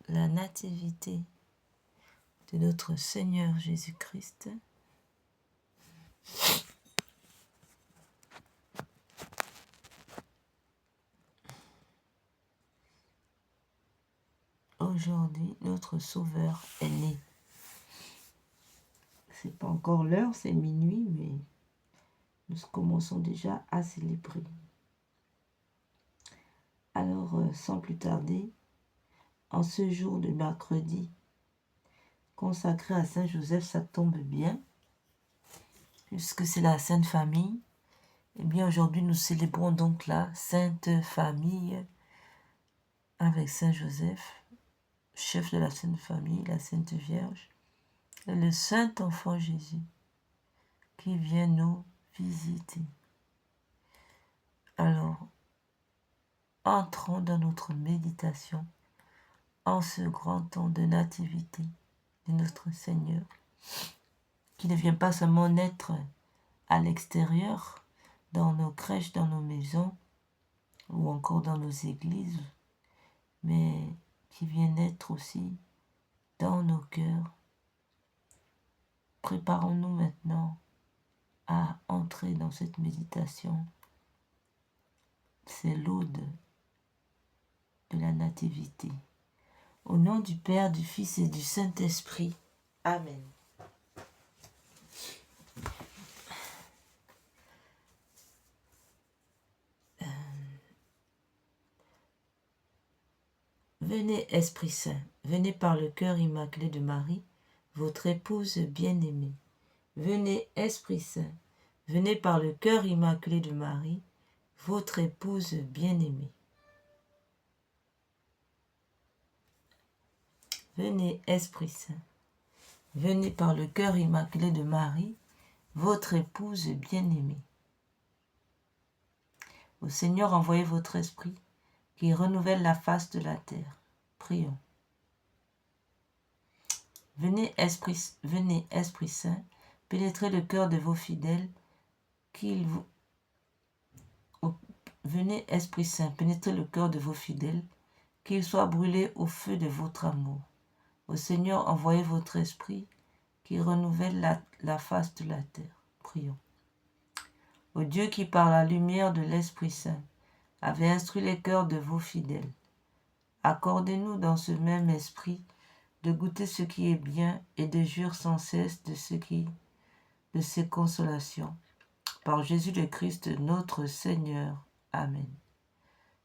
la nativité de notre Seigneur Jésus-Christ. Aujourd'hui, notre Sauveur est né. C'est pas encore l'heure, c'est minuit, mais nous commençons déjà à célébrer. Alors, sans plus tarder, en ce jour de mercredi, consacré à Saint Joseph, ça tombe bien, puisque c'est la Sainte Famille. Eh bien, aujourd'hui, nous célébrons donc la Sainte Famille avec Saint Joseph, chef de la Sainte Famille, la Sainte Vierge, et le Saint Enfant Jésus, qui vient nous visiter. Alors, entrons dans notre méditation en ce grand temps de nativité de notre Seigneur, qui ne vient pas seulement naître à l'extérieur, dans nos crèches, dans nos maisons, ou encore dans nos églises, mais qui vient naître aussi dans nos cœurs. Préparons-nous maintenant à entrer dans cette méditation. C'est l'aude de la nativité. Au nom du Père, du Fils et du Saint-Esprit. Amen. Venez, Esprit Saint, venez par le cœur immaculé de Marie, votre épouse bien-aimée. Venez, Esprit Saint, venez par le cœur immaculé de Marie, votre épouse bien-aimée. Venez, Esprit Saint, venez par le cœur immaculé de Marie, votre épouse bien-aimée. Au Seigneur, envoyez votre esprit, qui renouvelle la face de la terre. Prions. Venez, Esprit Saint, pénétrez le cœur de vos fidèles, Venez, Esprit Saint, pénétrez le cœur de vos fidèles, qu'ils soient brûlés au feu de votre amour. Au Seigneur, envoyez votre esprit, qui renouvelle la face de la terre. Prions. Ô Dieu qui, par la lumière de l'Esprit Saint, avait instruit les cœurs de vos fidèles, accordez-nous dans ce même esprit de goûter ce qui est bien et de jouir sans cesse de ses consolations. Par Jésus le Christ, notre Seigneur. Amen.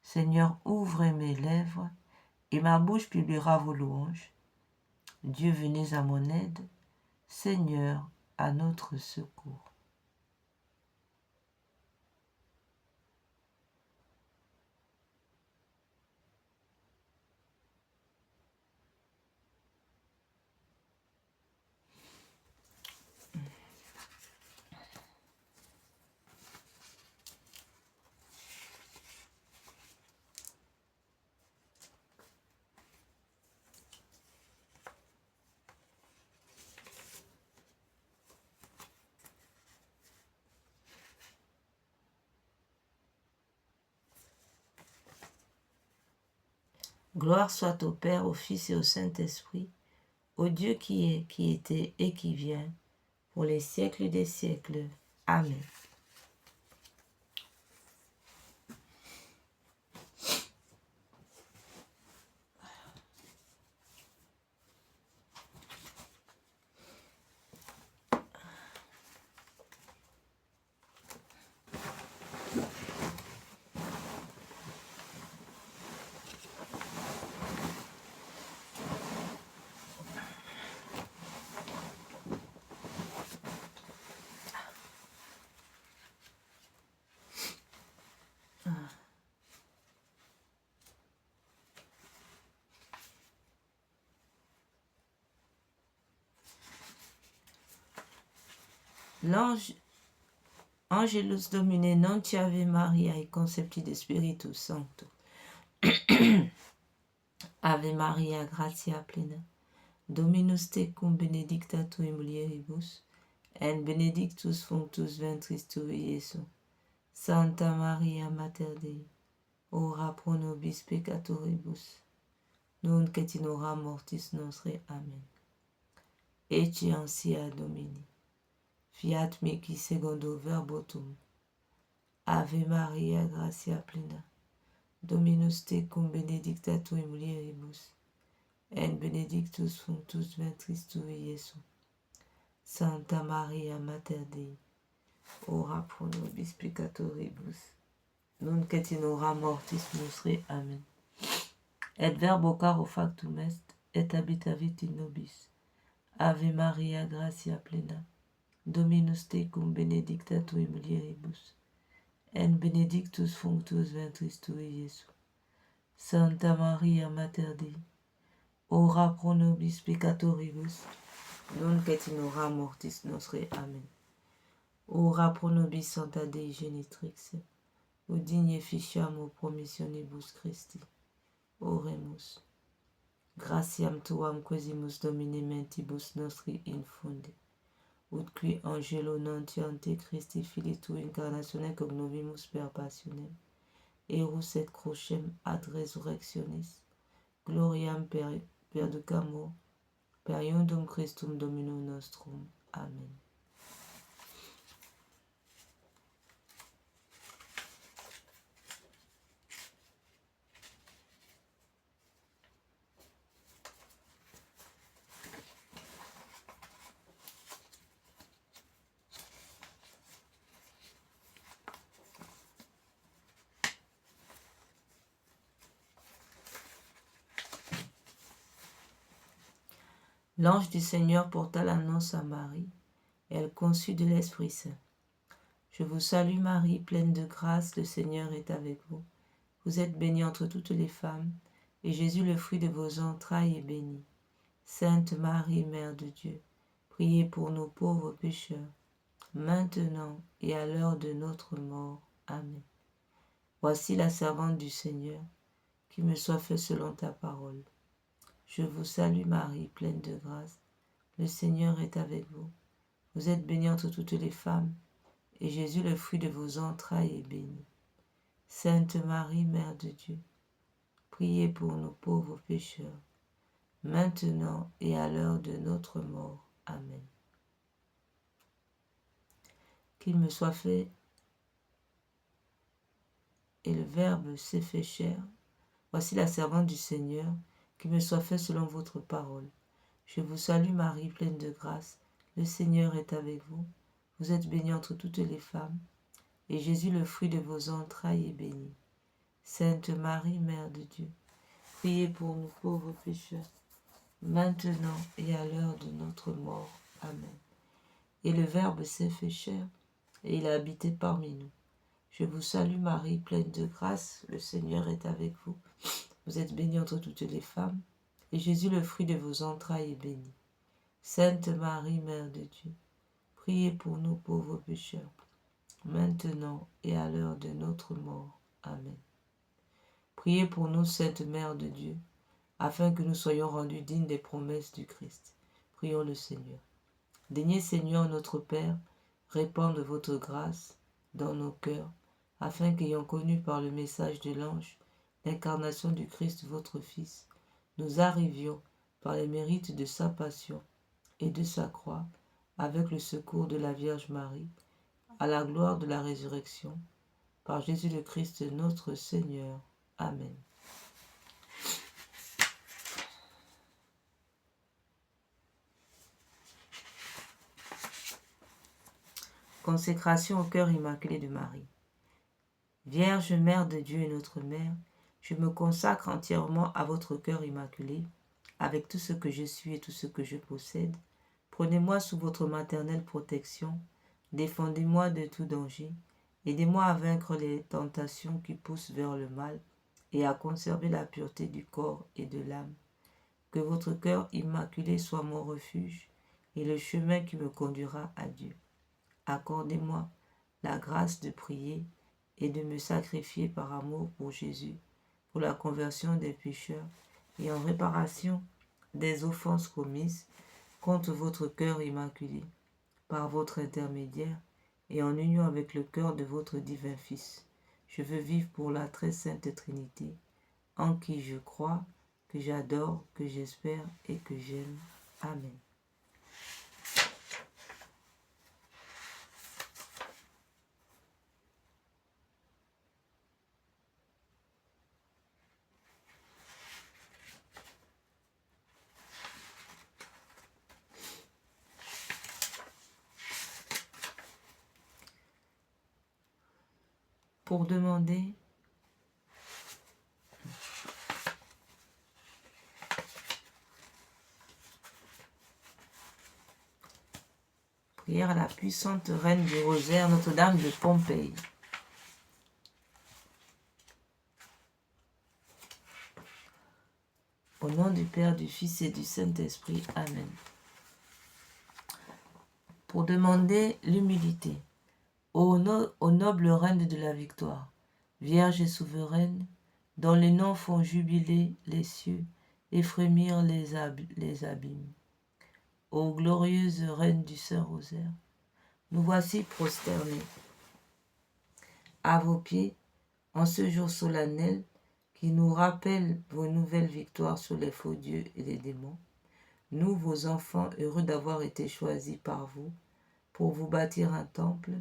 Seigneur, ouvrez mes lèvres, et ma bouche publiera vos louanges. Dieu, venez à mon aide. Seigneur, à notre secours. Gloire soit au Père, au Fils et au Saint-Esprit, au Dieu qui est, qui était et qui vient, pour les siècles des siècles. Amen. L'ange Angelus Domine non ti ave Maria e concepti de Spiritu Sancto. Ave Maria, gratia plena, Dominus tecum benedicta tui mulieribus, et benedictus fructus ventris tui, Iesus. Santa Maria Mater Dei, ora pro nobis peccatoribus, nunc et in hora mortis nostre. Amen. Ecce ancia Domini, fiat mihi secundo verbo tuum. Ave Maria, gratia plena, Dominus tecum, benedicta tu in mulieribus, et benedictus fructus ventris tui, Iesus. Santa Maria, Mater Dei, ora pro nobis peccatoribus, nunc et in hora mortis nostre. Amen. Et verbo caro factum est, et habitavit in nobis. Ave Maria, gratia plena, Dominus tecum, benedicta tu in mulieribus, et benedictus fructus ventris tui, Iesus. Santa Maria, Mater Dei, ora pro nobis peccatoribus, nunc et in hora mortis nostre. Amen. Ora pro nobis Sancta Dei Genitrix, udigne ficiamo promissionibus Christi. Oremus. Gratiam tuam quesimus Domine mentibus nostri infunde, ut qui angelo nuntiante Christi Filii tui incarnatione cognovimus per passionem, erus et crucem ad resurrectionis, gloriam perducamur, per iundum Christum Dominum nostrum. Amen. L'ange du Seigneur porta l'annonce à Marie, et elle conçut de l'Esprit Saint. Je vous salue Marie, pleine de grâce, le Seigneur est avec vous. Vous êtes bénie entre toutes les femmes, et Jésus, le fruit de vos entrailles, est béni. Sainte Marie, Mère de Dieu, priez pour nous pauvres pécheurs, maintenant et à l'heure de notre mort. Amen. Voici la servante du Seigneur, qu'il me soit fait selon ta parole. Je vous salue Marie, pleine de grâce, le Seigneur est avec vous. Vous êtes bénie entre toutes les femmes, et Jésus, le fruit de vos entrailles, est béni. Sainte Marie, Mère de Dieu, priez pour nous pauvres pécheurs, maintenant et à l'heure de notre mort. Amen. Qu'il me soit fait, et le Verbe s'est fait chair. Voici la servante du Seigneur, qu'il me soit fait selon votre parole. Je vous salue Marie, pleine de grâce, le Seigneur est avec vous. Vous êtes bénie entre toutes les femmes, et Jésus, le fruit de vos entrailles, est béni. Sainte Marie, Mère de Dieu, priez pour nous pauvres pécheurs, maintenant et à l'heure de notre mort. Amen. Et le Verbe s'est fait chair, et il a habité parmi nous. Je vous salue Marie, pleine de grâce, le Seigneur est avec vous. Vous êtes bénie entre toutes les femmes, et Jésus, le fruit de vos entrailles, est béni. Sainte Marie, Mère de Dieu, priez pour nous pauvres pécheurs, maintenant et à l'heure de notre mort. Amen. Priez pour nous, Sainte Mère de Dieu, afin que nous soyons rendus dignes des promesses du Christ. Prions le Seigneur. Daignez, Seigneur notre Père, répandre votre grâce dans nos cœurs, afin qu'ayant connu par le message de l'ange l'incarnation du Christ, votre Fils, nous arrivions, par les mérites de sa passion et de sa croix, avec le secours de la Vierge Marie, à la gloire de la résurrection, par Jésus le Christ notre Seigneur. Amen. Consécration au cœur immaculé de Marie. Vierge Mère de Dieu et notre Mère, je me consacre entièrement à votre cœur immaculé, avec tout ce que je suis et tout ce que je possède. Prenez-moi sous votre maternelle protection, défendez-moi de tout danger, aidez-moi à vaincre les tentations qui poussent vers le mal et à conserver la pureté du corps et de l'âme. Que votre cœur immaculé soit mon refuge et le chemin qui me conduira à Dieu. Accordez-moi la grâce de prier et de me sacrifier par amour pour Jésus, pour la conversion des pécheurs et en réparation des offenses commises contre votre cœur immaculé, par votre intermédiaire et en union avec le cœur de votre divin Fils. Je veux vivre pour la très sainte Trinité, en qui je crois, que j'adore, que j'espère et que j'aime. Amen. Pour demander prière à la puissante reine du rosaire, Notre-Dame de Pompéi. Au nom du Père, du Fils et du Saint-Esprit. Amen. Pour demander l'humilité. Ô noble reine de la victoire, Vierge et souveraine, dont les noms font jubiler les cieux et frémir les abîmes. Ô glorieuse reine du Saint-Rosaire, nous voici prosternés à vos pieds en ce jour solennel qui nous rappelle vos nouvelles victoires sur les faux dieux et les démons. Nous, vos enfants, heureux d'avoir été choisis par vous pour vous bâtir un temple,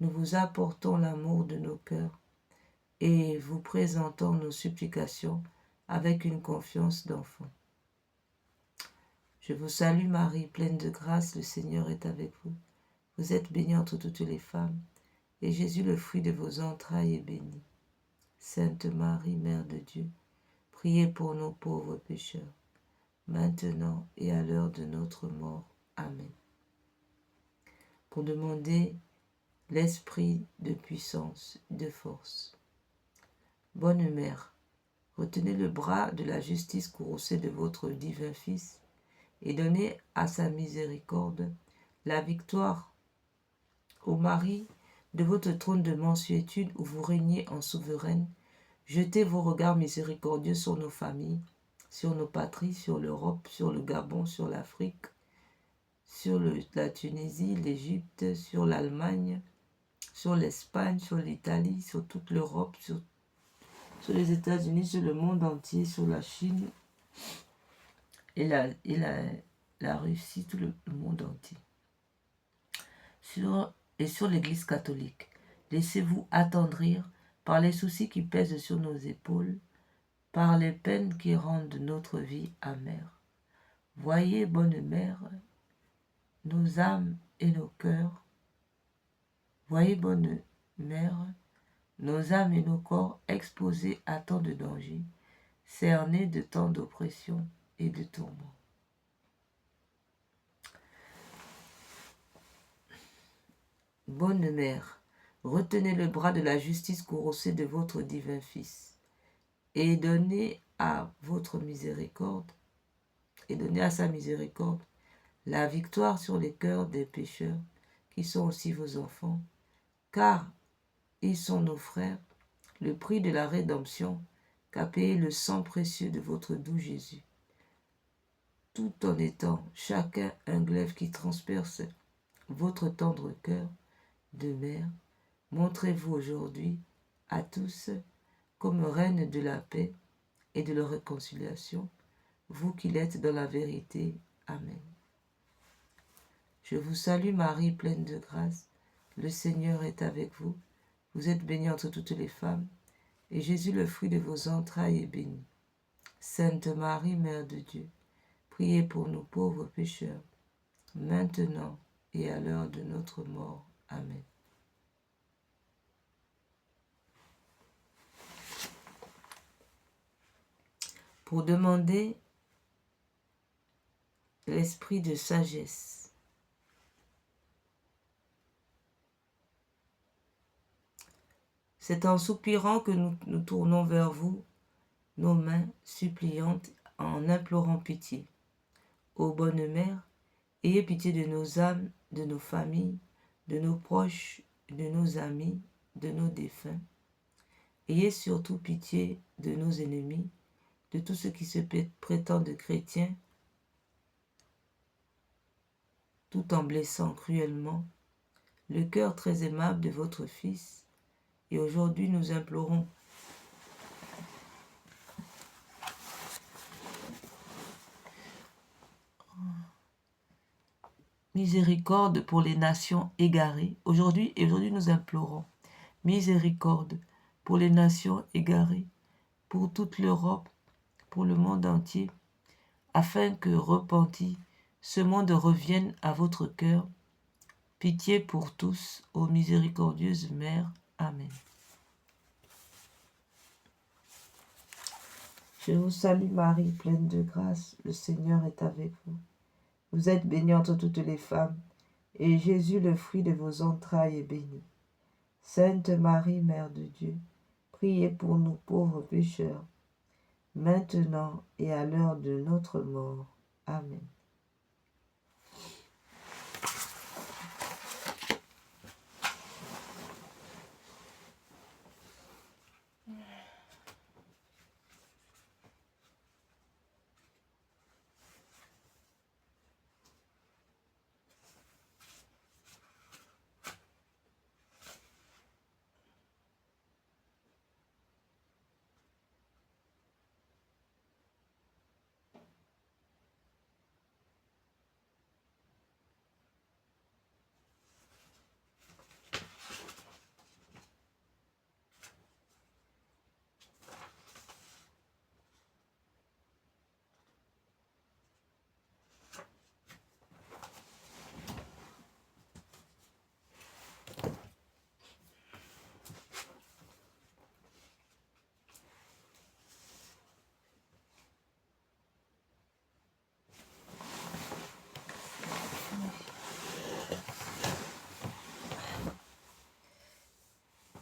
nous vous apportons l'amour de nos cœurs et vous présentons nos supplications avec une confiance d'enfant. Je vous salue Marie, pleine de grâce, le Seigneur est avec vous. Vous êtes bénie entre toutes les femmes, et Jésus, le fruit de vos entrailles, est béni. Sainte Marie, Mère de Dieu, priez pour nos pauvres pécheurs, maintenant et à l'heure de notre mort. Amen. Pour demander l'esprit de puissance, de force. Bonne Mère, retenez le bras de la justice courroucée de votre divin Fils et donnez à sa miséricorde la victoire au mari de votre trône de mansuétude où vous régnez en souveraine. Jetez vos regards miséricordieux sur nos familles, sur nos patries, sur l'Europe, sur le Gabon, sur l'Afrique, sur la Tunisie, l'Égypte, sur l'Allemagne, sur l'Espagne, sur l'Italie, sur toute l'Europe, sur les États-Unis, sur le monde entier, sur la Chine et la Russie, tout le monde entier. Sur l'Église catholique. Laissez-vous attendrir par les soucis qui pèsent sur nos épaules, par les peines qui rendent notre vie amère. Voyez, bonne Mère, nos âmes et nos cœurs. Voyez, bonne Mère, nos âmes et nos corps exposés à tant de dangers, cernés de tant d'oppression et de tourments. Bonne Mère, retenez le bras de la justice courroucée de votre divin Fils et donnez à sa miséricorde la victoire sur les cœurs des pécheurs qui sont aussi vos enfants, car ils sont nos frères, le prix de la rédemption qu'a payé le sang précieux de votre doux Jésus. Tout en étant chacun un glaive qui transperce votre tendre cœur de mère, montrez-vous aujourd'hui à tous comme reine de la paix et de la réconciliation, vous qui l'êtes dans la vérité. Amen. Je vous salue Marie, pleine de grâce, le Seigneur est avec vous. Vous êtes bénie entre toutes les femmes, et Jésus, le fruit de vos entrailles, est béni. Sainte Marie, Mère de Dieu, priez pour nous pauvres pécheurs, maintenant et à l'heure de notre mort. Amen. Pour demander l'esprit de sagesse. C'est en soupirant que nous tournons vers vous nos mains suppliantes en implorant pitié. Ô bonne Mère, ayez pitié de nos âmes, de nos familles, de nos proches, de nos amis, de nos défunts. Ayez surtout pitié de nos ennemis, de tous ceux qui se prétendent chrétiens, tout en blessant cruellement le cœur très aimable de votre Fils. Et aujourd'hui, nous implorons Miséricorde pour les nations égarées. Aujourd'hui nous implorons miséricorde pour les nations égarées, pour toute l'Europe, pour le monde entier, afin que, repenti, ce monde revienne à votre cœur. Pitié pour tous, ô miséricordieuse Mère. Amen. Je vous salue Marie, pleine de grâce, le Seigneur est avec vous. Vous êtes bénie entre toutes les femmes, et Jésus, le fruit de vos entrailles, est béni. Sainte Marie, Mère de Dieu, priez pour nous pauvres pécheurs, maintenant et à l'heure de notre mort. Amen.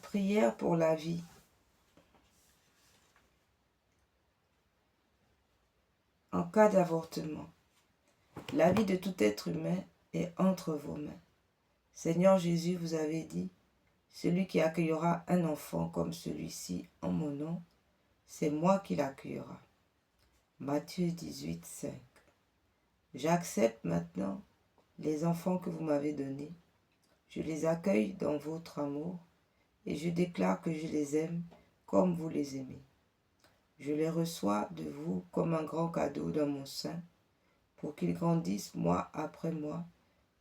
Prière pour la vie. En cas d'avortement, la vie de tout être humain est entre vos mains. Seigneur Jésus, vous avez dit, celui qui accueillera un enfant comme celui-ci en mon nom, c'est moi qui l'accueillera. Matthieu 18, 5. J'accepte maintenant les enfants que vous m'avez donnés. Je les accueille dans votre amour et je déclare que je les aime comme vous les aimez. Je les reçois de vous comme un grand cadeau dans mon sein pour qu'ils grandissent mois après mois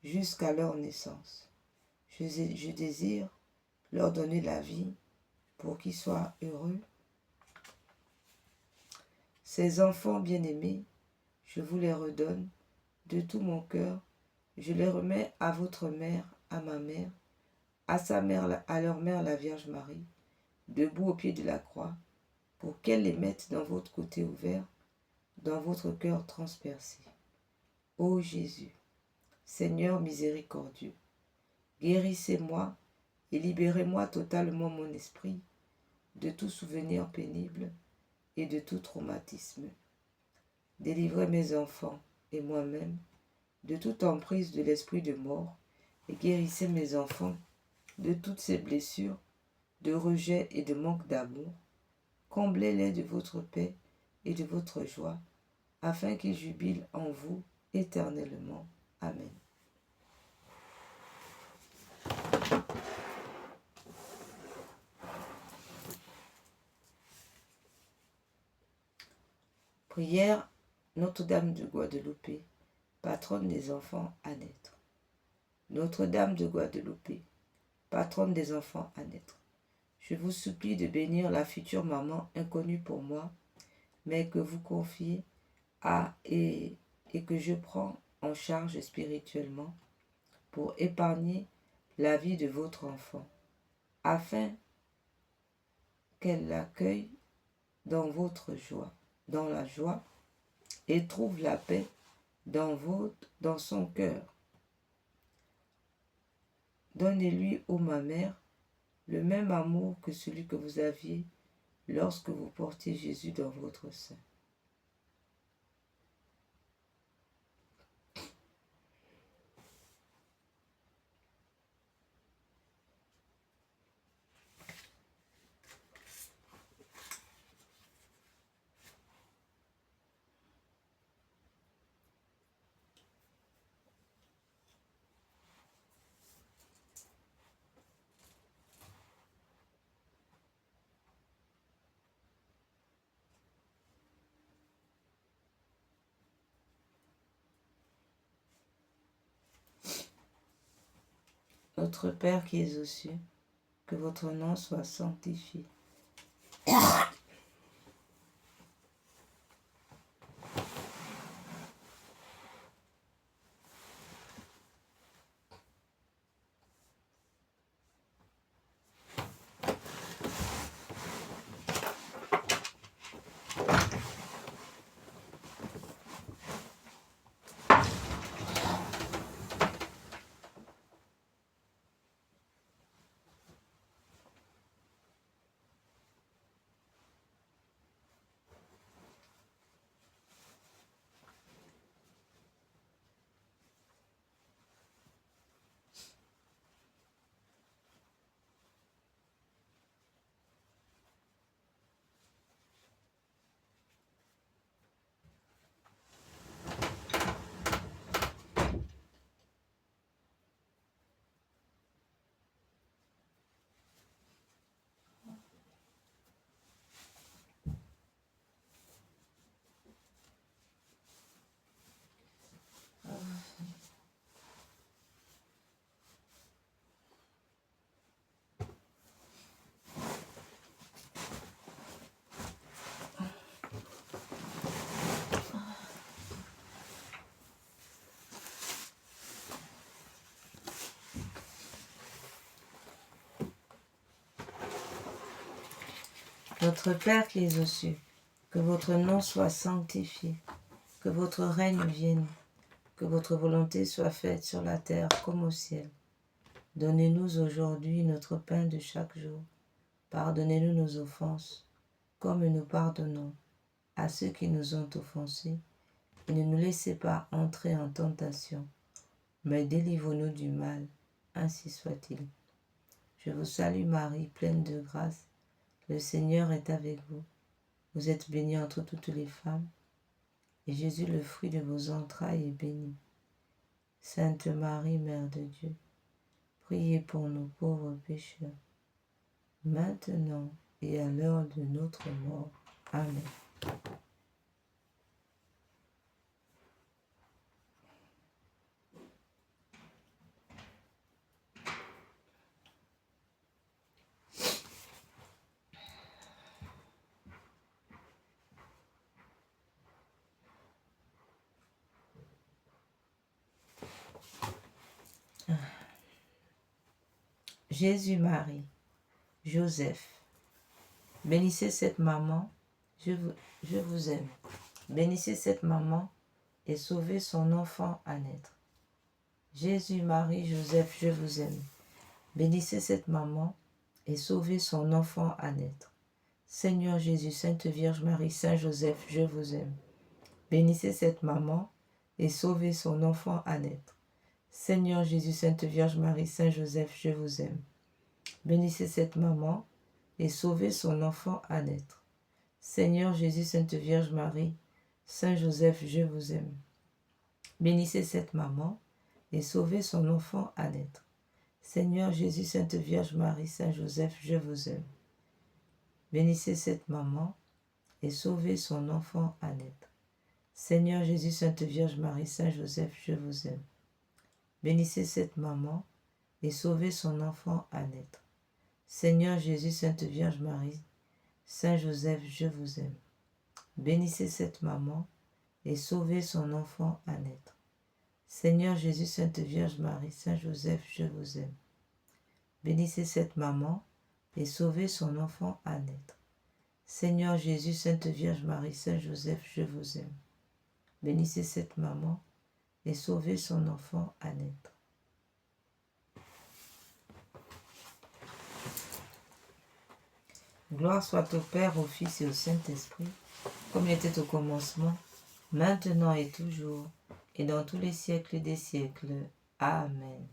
jusqu'à leur naissance. Je désire leur donner la vie pour qu'ils soient heureux. Ces enfants bien-aimés, je vous les redonne de tout mon cœur. Je les remets à votre mère, à ma mère, à sa mère, à leur mère, la Vierge Marie, debout au pied de la croix, pour qu'elle les mette dans votre côté ouvert, dans votre cœur transpercé. Ô Jésus, Seigneur miséricordieux, guérissez-moi et libérez-moi totalement mon esprit de tout souvenir pénible et de tout traumatisme. Délivrez mes enfants et moi-même de toute emprise de l'esprit de mort et guérissez mes enfants de toutes ces blessures, de rejet et de manque d'amour. Comblez-les de votre paix et de votre joie, afin qu'ils jubilent en vous éternellement. Amen. Prière Notre-Dame de Guadeloupe, patronne des enfants à naître. Notre-Dame de Guadeloupe, patronne des enfants à naître, je vous supplie de bénir la future maman inconnue pour moi, mais que vous confiez à et que je prends en charge spirituellement pour épargner la vie de votre enfant, afin qu'elle l'accueille dans votre joie, dans la joie, et trouve la paix dans son cœur. Donnez-lui, ô ma mère, le même amour que celui que vous aviez lorsque vous portiez Jésus dans votre sein. Notre Père qui es aux cieux, que votre nom soit sanctifié. Notre Père qui es aux cieux, que votre nom soit sanctifié, que votre règne vienne, que votre volonté soit faite sur la terre comme au ciel. Donnez-nous aujourd'hui notre pain de chaque jour. Pardonnez-nous nos offenses, comme nous pardonnons à ceux qui nous ont offensés. Et ne nous laissez pas entrer en tentation, mais délivrez-nous du mal, ainsi soit-il. Je vous salue Marie, pleine de grâce. Le Seigneur est avec vous. Vous êtes bénie entre toutes les femmes, et Jésus, le fruit de vos entrailles, est béni. Sainte Marie, Mère de Dieu, priez pour nous pauvres pécheurs, maintenant et à l'heure de notre mort. Amen. Jésus, Marie, Joseph, bénissez cette maman, je vous aime. Bénissez cette maman et sauvez son enfant à naître. Jésus, Marie, Joseph, je vous aime. Bénissez cette maman et sauvez son enfant à naître. Seigneur Jésus, Sainte Vierge Marie, Saint Joseph, je vous aime. Bénissez cette maman et sauvez son enfant à naître. Seigneur Jésus, Sainte Vierge Marie, Saint Joseph, je vous aime. Bénissez cette maman et sauvez son enfant à naître. Seigneur Jésus, Sainte Vierge Marie, Saint Joseph, je vous aime. Bénissez cette maman et sauvez son enfant à naître. Seigneur Jésus, Sainte Vierge Marie, Saint Joseph, je vous aime. Bénissez cette maman et sauvez son enfant à naître. Seigneur Jésus, Sainte Vierge Marie, Saint Joseph, je vous aime. Bénissez cette maman et sauvez son enfant à naître. Seigneur Jésus, Sainte Vierge Marie, Saint Joseph, je vous aime. Bénissez cette maman et sauvez son enfant à naître. Seigneur Jésus, Sainte Vierge Marie, Saint Joseph, je vous aime. Bénissez cette maman et sauvez son enfant à naître. Seigneur Jésus, Sainte Vierge Marie, Saint Joseph, je vous aime. Bénissez cette maman et sauvez son enfant à naître. Gloire soit au Père, au Fils et au Saint-Esprit, comme il était au commencement, maintenant et toujours, et dans tous les siècles des siècles. Amen.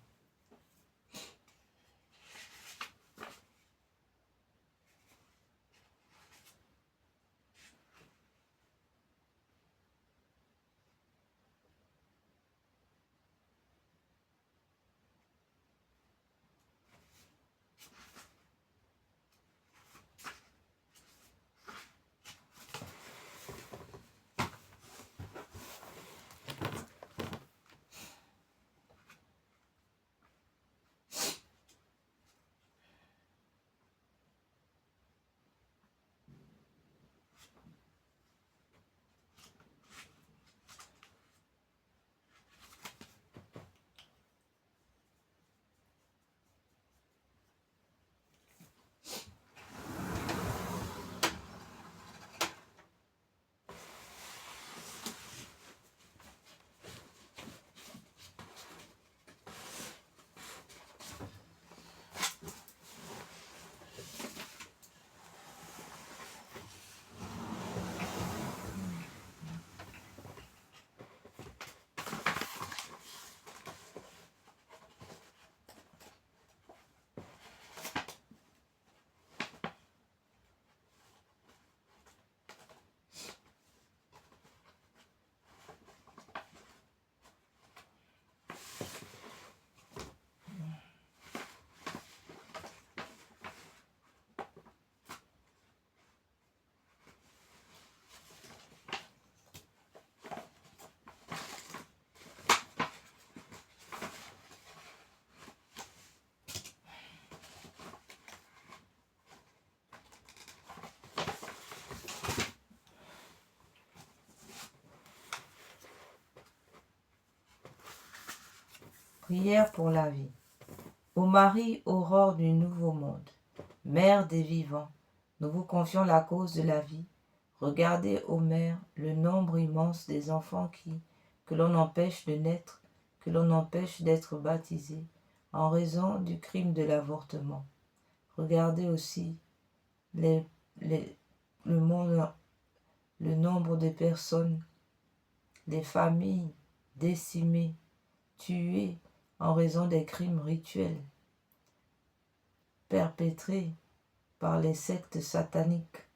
Prière pour la vie. Ô Marie, aurore du nouveau monde, mère des vivants, nous vous confions la cause de la vie. Regardez, ô mère, le nombre immense des enfants que l'on empêche de naître, que l'on empêche d'être baptisés, en raison du crime de l'avortement. Regardez aussi le nombre de personnes, des familles décimées, tuées en raison des crimes rituels perpétrés par les sectes sataniques,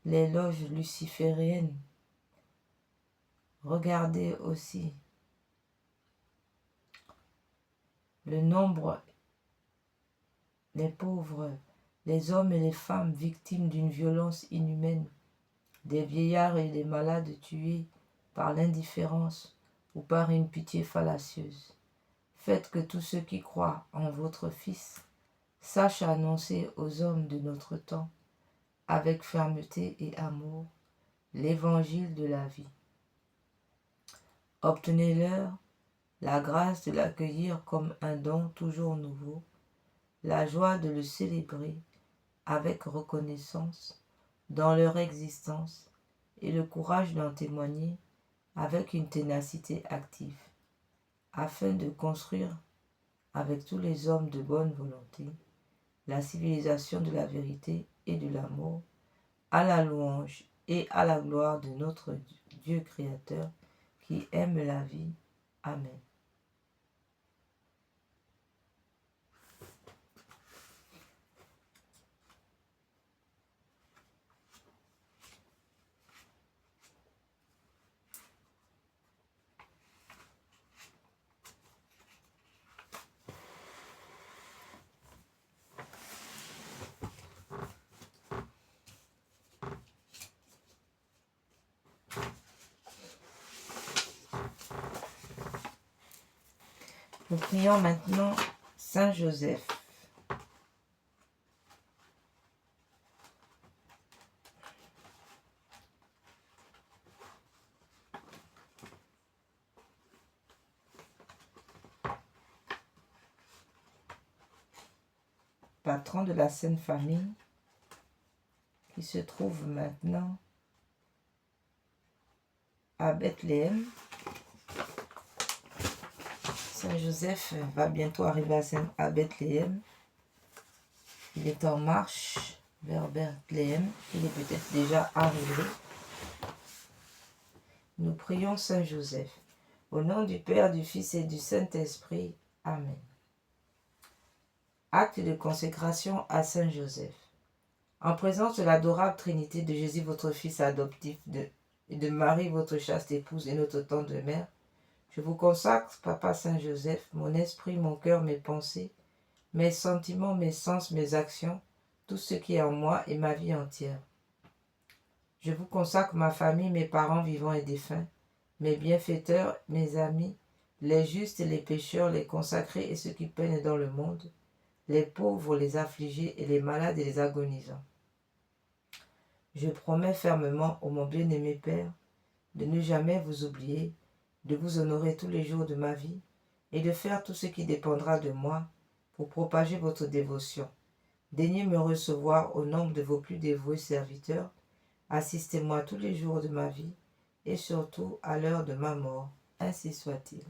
les loges lucifériennes. Regardez aussi le nombre, les pauvres, les hommes et les femmes victimes d'une violence inhumaine, des vieillards et des malades tués par l'indifférence ou par une pitié fallacieuse. Faites que tous ceux qui croient en votre Fils sachent annoncer aux hommes de notre temps, avec fermeté et amour, l'évangile de la vie. Obtenez-leur la grâce de l'accueillir comme un don toujours nouveau, la joie de le célébrer avec reconnaissance dans leur existence et le courage d'en témoigner avec une ténacité active, afin de construire avec tous les hommes de bonne volonté la civilisation de la vérité et de l'amour, à la louange et à la gloire de notre Dieu créateur qui aime la vie. Amen. Nous prions maintenant Saint Joseph. Patron de la Sainte Famille, qui se trouve maintenant à Bethléem. Saint Joseph va bientôt arriver à Bethléem. Il est en marche vers Bethléem. Il est peut-être déjà arrivé. Nous prions Saint Joseph. Au nom du Père, du Fils et du Saint-Esprit. Amen. Acte de consécration à Saint Joseph. En présence de l'adorable Trinité de Jésus, votre Fils adoptif, et de Marie, votre chaste épouse et notre tendre mère, je vous consacre, Papa Saint Joseph, mon esprit, mon cœur, mes pensées, mes sentiments, mes sens, mes actions, tout ce qui est en moi et ma vie entière. Je vous consacre ma famille, mes parents vivants et défunts, mes bienfaiteurs, mes amis, les justes et les pécheurs, les consacrés et ceux qui peinent dans le monde, les pauvres, les affligés et les malades et les agonisants. Je promets fermement, ô mon bien-aimé Père, de ne jamais vous oublier, de vous honorer tous les jours de ma vie et de faire tout ce qui dépendra de moi pour propager votre dévotion. Daignez me recevoir au nombre de vos plus dévoués serviteurs. Assistez-moi tous les jours de ma vie et surtout à l'heure de ma mort. Ainsi soit-il.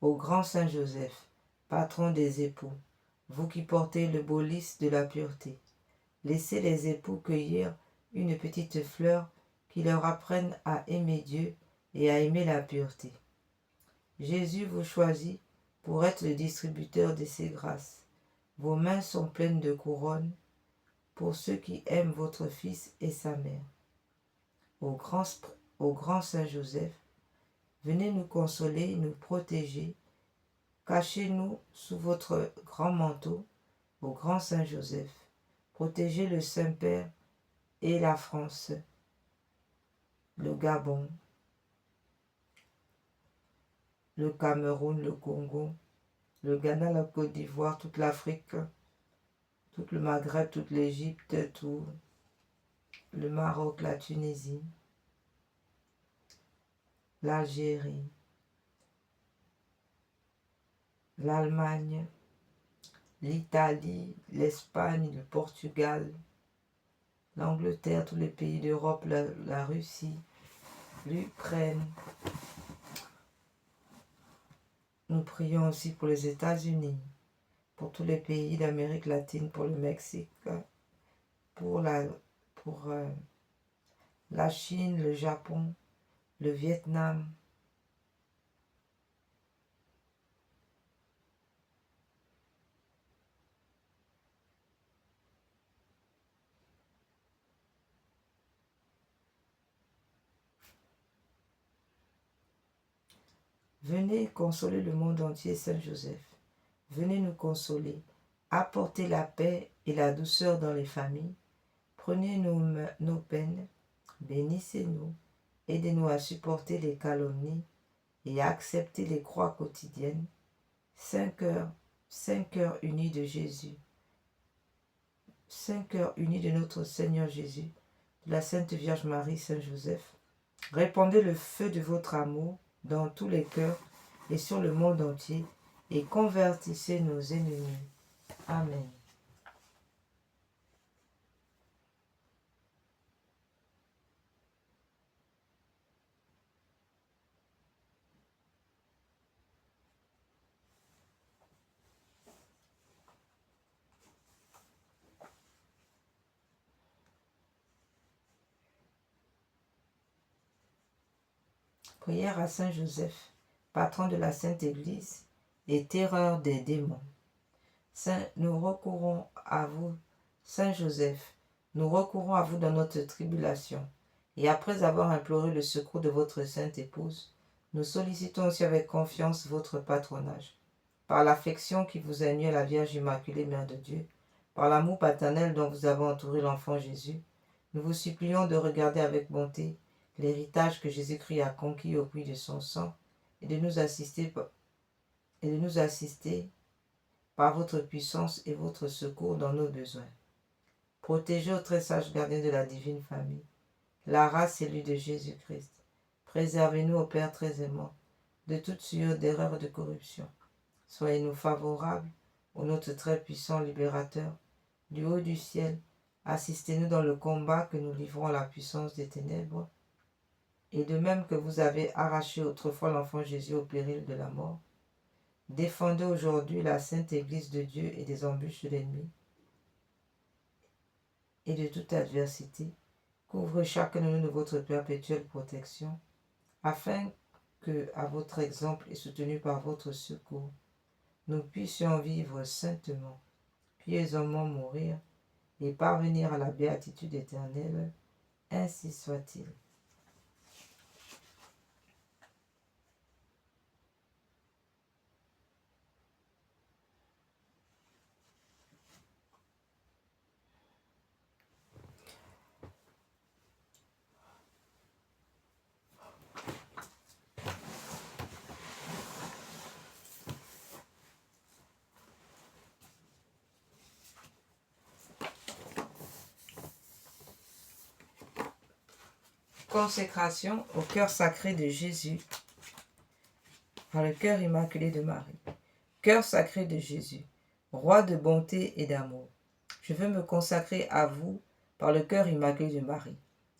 Ô grand Saint Joseph, patron des époux, vous qui portez le beau lys de la pureté, laissez les époux cueillir une petite fleur qui leur apprenne à aimer Dieu et à aimer la pureté. Jésus vous choisit pour être le distributeur de ces grâces. Vos mains sont pleines de couronnes pour ceux qui aiment votre Fils et sa mère. Au grand Saint Joseph, venez nous consoler, nous protéger. Cachez-nous sous votre grand manteau, au grand Saint Joseph. Protégez le Saint-Père et la France, le Gabon, le Cameroun, le Congo, le Ghana, la Côte d'Ivoire, toute l'Afrique, tout le Maghreb, toute l'Égypte, tout le Maroc, la Tunisie, l'Algérie, l'Allemagne, l'Italie, l'Espagne, le Portugal, l'Angleterre, tous les pays d'Europe, la Russie, l'Ukraine. Nous prions aussi pour les États-Unis, pour tous les pays d'Amérique latine, pour le Mexique, pour la Chine, le Japon, le Vietnam. Venez consoler le monde entier, Saint Joseph. Venez nous consoler. Apportez la paix et la douceur dans les familles. Prenez nos peines. Bénissez-nous. Aidez-nous à supporter les calomnies et à accepter les croix quotidiennes. 5 cœurs unis de Jésus. 5 cœurs unis de notre Seigneur Jésus, de la Sainte Vierge Marie, Saint Joseph. Répandez le feu de votre amour dans tous les cœurs et sur le monde entier et convertissez nos ennemis. Amen. Prière à Saint Joseph, patron de la Sainte Église et terreur des démons. Nous recourons à vous, Saint Joseph, nous recourons à vous dans notre tribulation. Et après avoir imploré le secours de votre sainte épouse, nous sollicitons aussi avec confiance votre patronage. Par l'affection qui vous a unie à la Vierge Immaculée, Mère de Dieu, par l'amour paternel dont vous avez entouré l'enfant Jésus, nous vous supplions de regarder avec bonté l'héritage que Jésus-Christ a conquis au prix de son sang et de nous assister par votre puissance et votre secours dans nos besoins. Protégez au très sage gardien de la divine famille, la race élue de Jésus-Christ. Préservez-nous, ô Père très aimant, de toute souillure d'erreur et de corruption. Soyez-nous favorables, ô notre très puissant libérateur, du haut du ciel. Assistez-nous dans le combat que nous livrons à la puissance des ténèbres. Et de même que vous avez arraché autrefois l'enfant Jésus au péril de la mort, défendez aujourd'hui la sainte Église de Dieu et des embûches de l'ennemi et de toute adversité. Couvre chacun de nous de votre perpétuelle protection, afin que, à votre exemple et soutenu par votre secours, nous puissions vivre saintement, pieusement mourir et parvenir à la béatitude éternelle. Ainsi soit-il. Consécration au cœur sacré de Jésus par le cœur immaculé de Marie. Cœur sacré de Jésus, roi de bonté et d'amour, je veux me consacrer à vous par le cœur immaculé de Marie.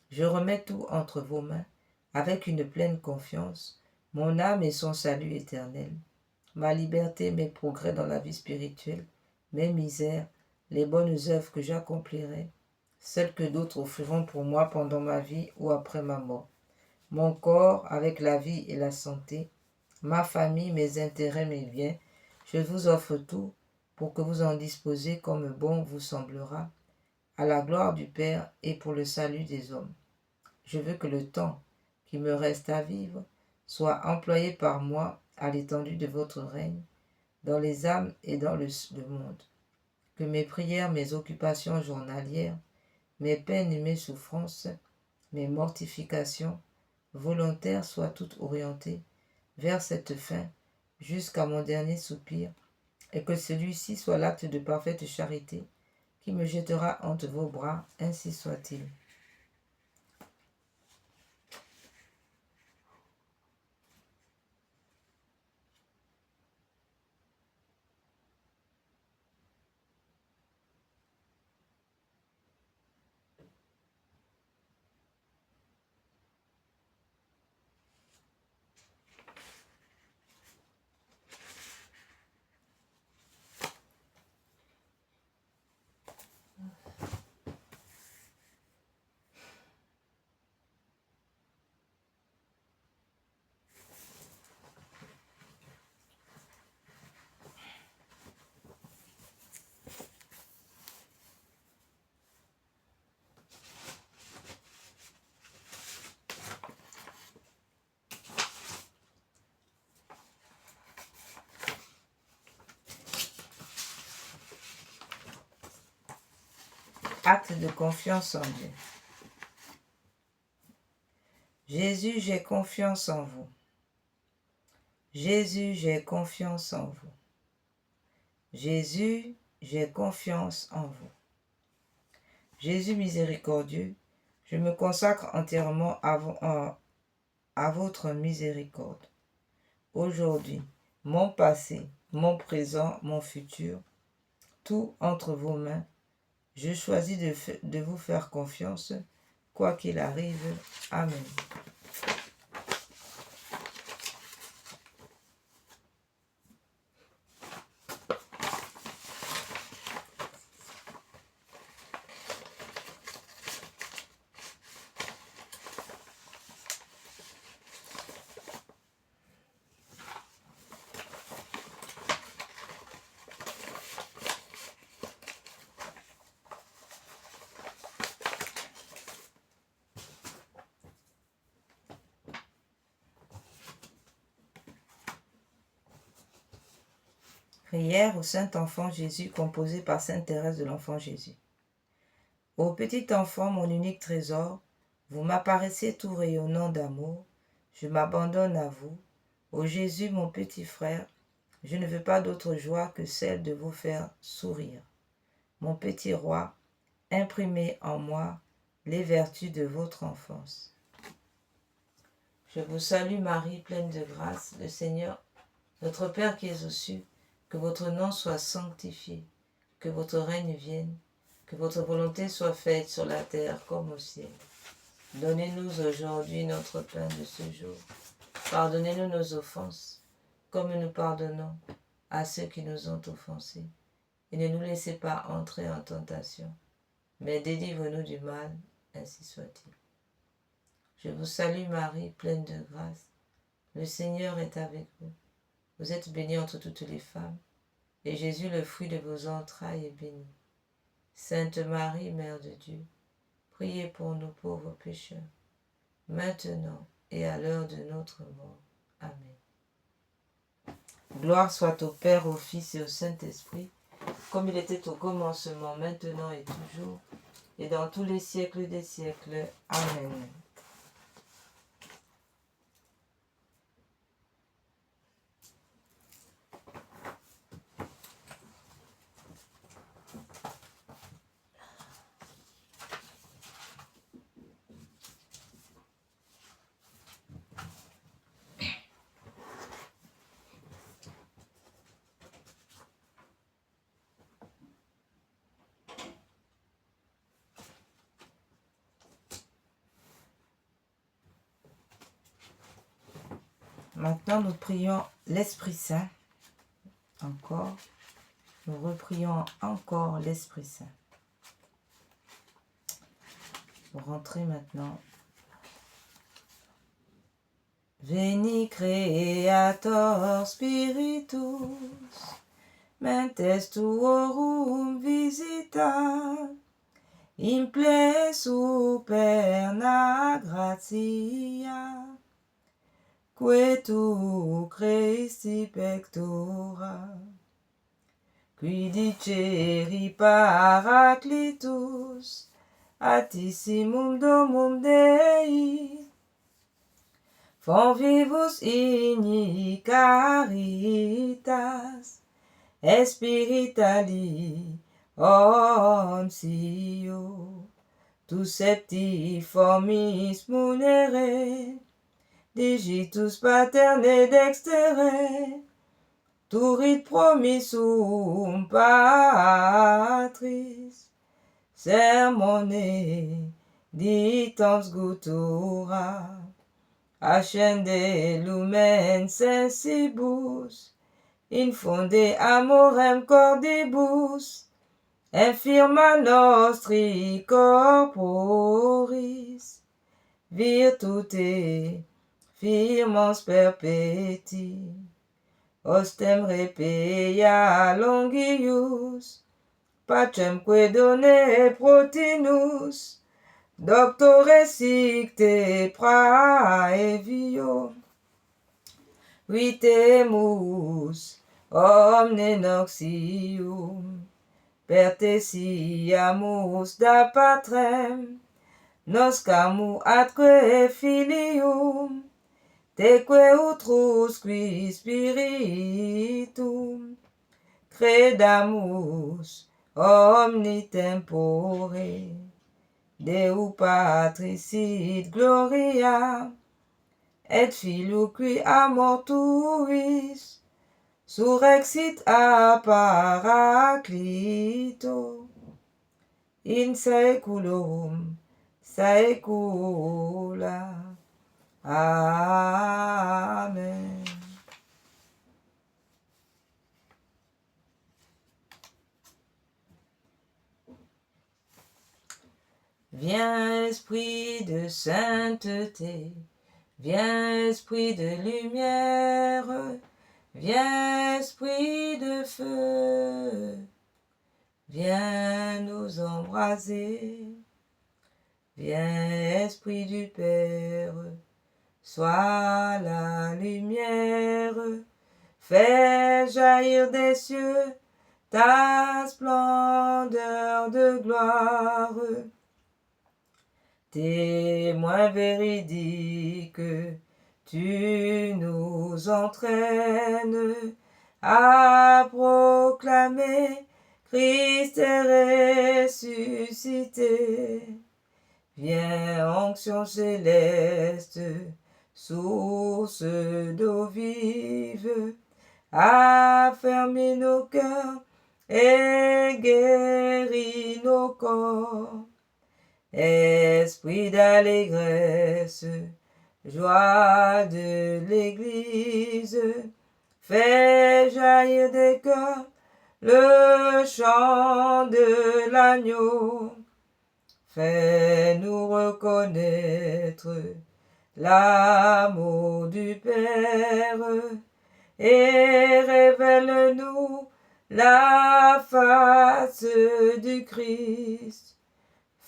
Je remets tout entre vos mains avec une pleine confiance, mon âme et son salut éternel, ma liberté, mes progrès dans la vie spirituelle, mes misères, les bonnes œuvres que j'accomplirai, celles que d'autres offriront pour moi pendant ma vie ou après ma mort, mon corps avec la vie et la santé, ma famille, mes intérêts, mes biens, je vous offre tout pour que vous en disposiez comme bon vous semblera, à la gloire du Père et pour le salut des hommes. Je veux que le temps qui me reste à vivre soit employé par moi à l'étendue de votre règne, dans les âmes et dans le monde. Que mes prières, mes occupations journalières, mes peines et mes souffrances, mes mortifications volontaires soient toutes orientées vers cette fin jusqu'à mon dernier soupir, et que celui-ci soit l'acte de parfaite charité qui me jettera entre vos bras, ainsi soit-il. Acte de confiance en Dieu. Jésus, j'ai confiance en vous. Jésus, j'ai confiance en vous. Jésus, j'ai confiance en vous. Jésus miséricordieux, je me consacre entièrement à votre miséricorde. Aujourd'hui, mon passé, mon présent, mon futur, tout entre vos mains. Je choisis de vous faire confiance, quoi qu'il arrive. Amen. Prière au Saint-Enfant Jésus composée par Sainte Thérèse de l'Enfant Jésus. Ô petit enfant, mon unique trésor, vous m'apparaissez tout rayonnant d'amour, je m'abandonne à vous. Ô Jésus, mon petit frère, je ne veux pas d'autre joie que celle de vous faire sourire. Mon petit roi, imprimez en moi les vertus de votre enfance. Je vous salue Marie, pleine de grâce, le Seigneur, notre Père qui es aux cieux, que votre nom soit sanctifié, que votre règne vienne, que votre volonté soit faite sur la terre comme au ciel. Donnez-nous aujourd'hui notre pain de ce jour. Pardonnez-nous nos offenses, comme nous pardonnons à ceux qui nous ont offensés. Et ne nous laissez pas entrer en tentation, mais délivre-nous du mal, ainsi soit-il. Je vous salue Marie, pleine de grâce. Le Seigneur est avec vous. Vous êtes bénie entre toutes les femmes, et Jésus, le fruit de vos entrailles, est béni. Sainte Marie, Mère de Dieu, priez pour nous pauvres pécheurs, maintenant et à l'heure de notre mort. Amen. Gloire soit au Père, au Fils et au Saint-Esprit, comme il était au commencement, maintenant et toujours, et dans tous les siècles des siècles. Amen. Maintenant, nous prions l'Esprit Saint. Encore. Nous reprions encore l'Esprit Saint. Pour rentrer maintenant. Veni Creator Spiritus, mentes tuorum visita, imple superna gratia, que tu Christi pectora, qui diceri Paraclitus, atissimum domum Dei, Convivus igni caritas, Spiritali onsio, tu septiformis munere, digitus paterne dextere, turit promissum patris, sermone ditans gutura, ascende lumen sensibus, infunde amorem cordibus, infirma nostri corporis, virtute firmans perpeti, ostem repeia longius, pacemque done protinus, Doctore sicte praevio, vitemus omne noxium, pertesiamus da patrem, noscamu atque filium, teque utrusqui spiritum, credamus omni tempore, Deu patricit gloria, et filio qui a mortuis, surrexit a paraclito, in saeculum saecula. Amen. Viens, esprit de sainteté, viens, esprit de lumière, viens, esprit de feu, viens nous embraser. Viens, esprit du Père, sois la lumière, fais jaillir des cieux ta splendeur de gloire. Témoin véridique, tu nous entraînes à proclamer Christ est ressuscité. Viens, onction céleste, source d'eau vive, affermis nos cœurs et guéris nos corps. Esprit d'allégresse, joie de l'Église, fais jaillir des cœurs le chant de l'agneau. Fais-nous reconnaître l'amour du Père et révèle-nous la face du Christ.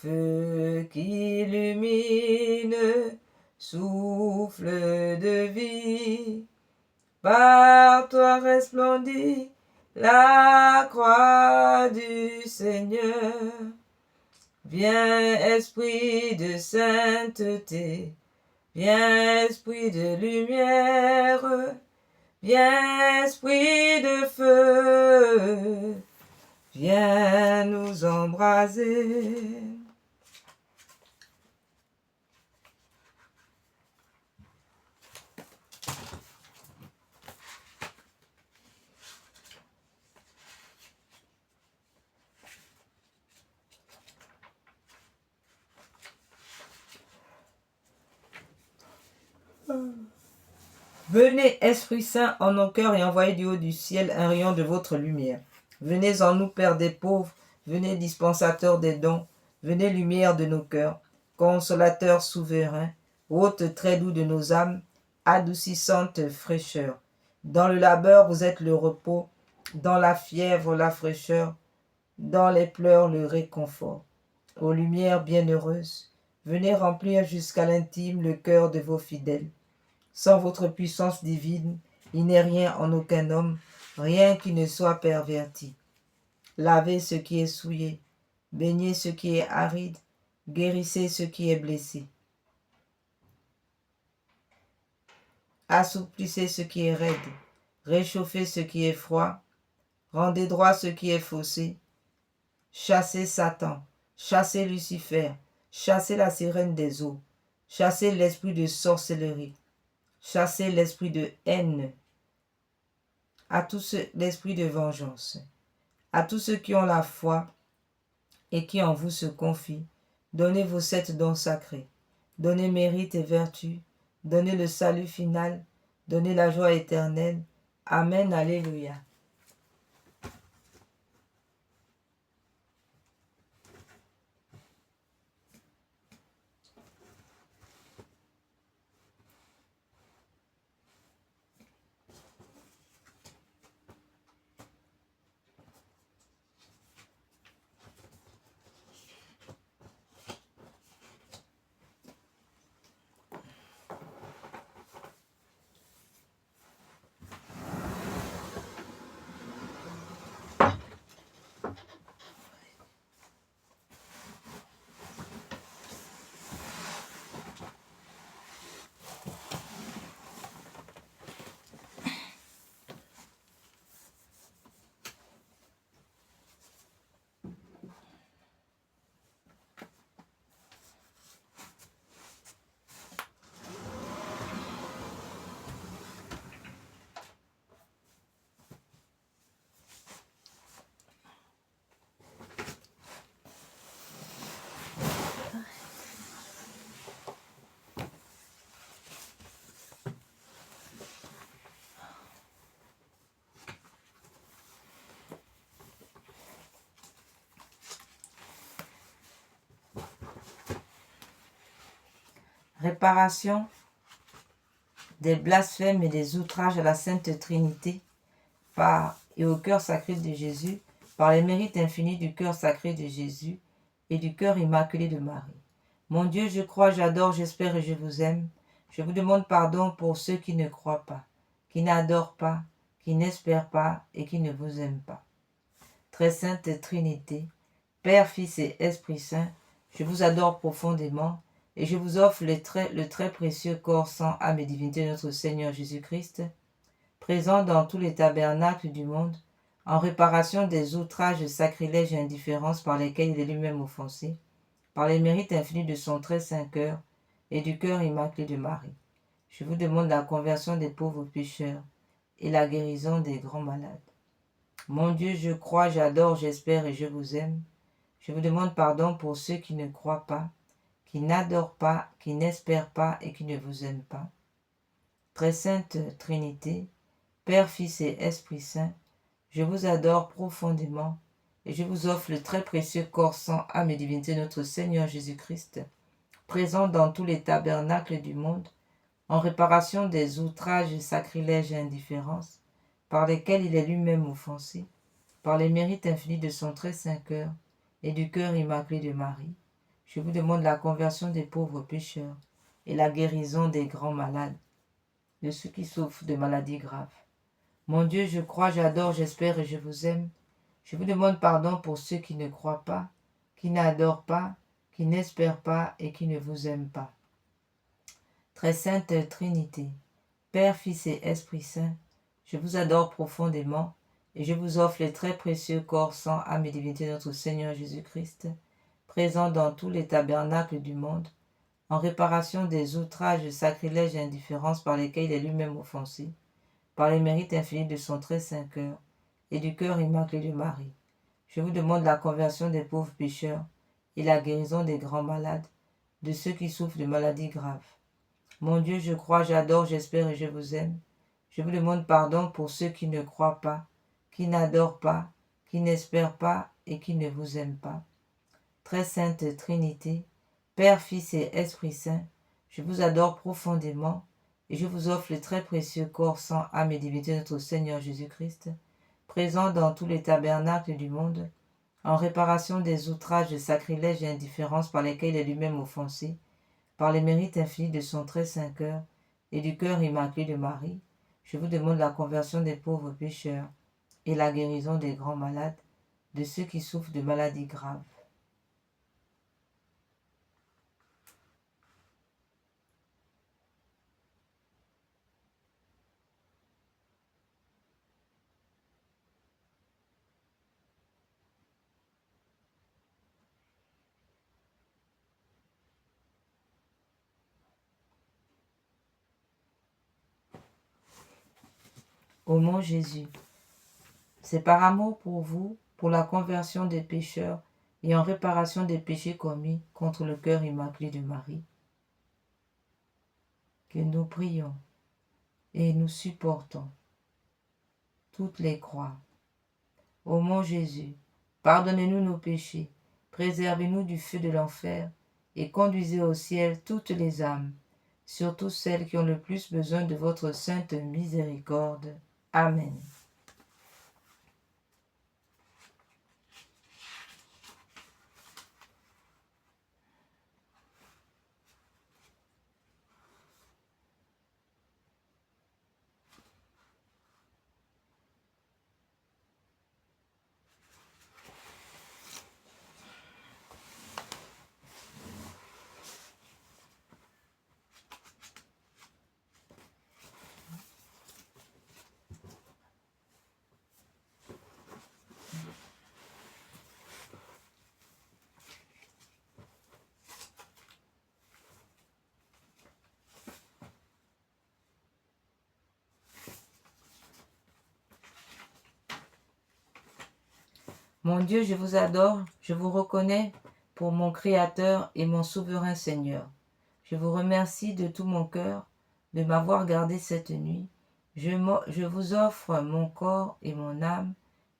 Feu qui illumine, souffle de vie, par toi resplendit la croix du Seigneur. Viens, esprit de sainteté, viens, esprit de lumière, viens, esprit de feu, viens nous embraser. Venez, Esprit Saint, en nos cœurs et envoyez du haut du ciel un rayon de votre lumière. Venez en nous, Père des pauvres, venez dispensateur des dons, venez lumière de nos cœurs, consolateur souverain, hôte très doux de nos âmes, adoucissante fraîcheur. Dans le labeur, vous êtes le repos, dans la fièvre, la fraîcheur, dans les pleurs, le réconfort. Ô lumière bienheureuse, venez remplir jusqu'à l'intime le cœur de vos fidèles. Sans votre puissance divine, il n'est rien en aucun homme, rien qui ne soit perverti. Lavez ce qui est souillé, baignez ce qui est aride, guérissez ce qui est blessé. Assouplissez ce qui est raide, réchauffez ce qui est froid, rendez droit ce qui est faussé. Chassez Satan, chassez Lucifer, chassez la sirène des eaux, chassez l'esprit de sorcellerie. Chassez l'esprit de haine, à tous ceux, l'esprit de vengeance, à tous ceux qui ont la foi et qui en vous se confient. Donnez vos 7 dons sacrés, donnez mérite et vertu, donnez le salut final, donnez la joie éternelle. Amen, alléluia. réparation des blasphèmes et des outrages à la Sainte Trinité et au cœur sacré de Jésus, par les mérites infinis du cœur sacré de Jésus et du cœur immaculé de Marie. Mon Dieu, je crois, j'adore, j'espère et je vous aime. Je vous demande pardon pour ceux qui ne croient pas, qui n'adorent pas, qui n'espèrent pas et qui ne vous aiment pas. Très sainte Trinité, Père, Fils et Esprit Saint, je vous adore profondément et je vous offre le très précieux corps, sang, âme et divinité de notre Seigneur Jésus-Christ, présent dans tous les tabernacles du monde, en réparation des outrages, sacrilèges et indifférences par lesquels il est lui-même offensé, par les mérites infinis de son très saint cœur et du cœur immaculé de Marie. Je vous demande la conversion des pauvres pécheurs et la guérison des grands malades. Mon Dieu, je crois, j'adore, j'espère et je vous aime. Je vous demande pardon pour ceux qui ne croient pas, qui n'adorent pas, qui n'espèrent pas et qui ne vous aiment pas. Très sainte Trinité, Père, Fils et Esprit Saint, je vous adore profondément et je vous offre le très précieux corps, sang, âme et divinité de notre Seigneur Jésus-Christ, présent dans tous les tabernacles du monde, en réparation des outrages, sacrilèges et indifférences, par lesquels il est lui-même offensé, par les mérites infinis de son très saint cœur et du cœur immaculé de Marie. Je vous demande la conversion des pauvres pécheurs et la guérison des grands malades, de ceux qui souffrent de maladies graves. Mon Dieu, je crois, j'adore, j'espère et je vous aime. Je vous demande pardon pour ceux qui ne croient pas, qui n'adorent pas, qui n'espèrent pas et qui ne vous aiment pas. Très sainte Trinité, Père, Fils et Esprit Saint, je vous adore profondément et je vous offre les très précieux corps, sang, âme et divinité de notre Seigneur Jésus-Christ, présent dans tous les tabernacles du monde, en réparation des outrages, sacrilèges et indifférences par lesquels il est lui-même offensé, par les mérites infinis de son très saint cœur et du cœur immaculé de Marie. Je vous demande la conversion des pauvres pécheurs et la guérison des grands malades, de ceux qui souffrent de maladies graves. Mon Dieu, je crois, j'adore, j'espère et je vous aime. Je vous demande pardon pour ceux qui ne croient pas, qui n'adorent pas, qui n'espèrent pas et qui ne vous aiment pas. Très sainte Trinité, Père, Fils et Esprit Saint, je vous adore profondément et je vous offre le très précieux corps, sang, âme et divinité de notre Seigneur Jésus-Christ, présent dans tous les tabernacles du monde, en réparation des outrages, sacrilèges et indifférences par lesquels il est lui-même offensé, par les mérites infinis de son très saint cœur et du cœur immaculé de Marie. Je vous demande la conversion des pauvres pécheurs et la guérison des grands malades, de ceux qui souffrent de maladies graves. Ô mon Jésus, c'est par amour pour vous, pour la conversion des pécheurs et en réparation des péchés commis contre le cœur immaculé de Marie, que nous prions et nous supportons toutes les croix. Ô mon Jésus, pardonnez-nous nos péchés, préservez-nous du feu de l'enfer et conduisez au ciel toutes les âmes, surtout celles qui ont le plus besoin de votre sainte miséricorde. Amen. Mon Dieu, je vous adore, je vous reconnais pour mon Créateur et mon souverain Seigneur. Je vous remercie de tout mon cœur de m'avoir gardé cette nuit. Je vous offre mon corps et mon âme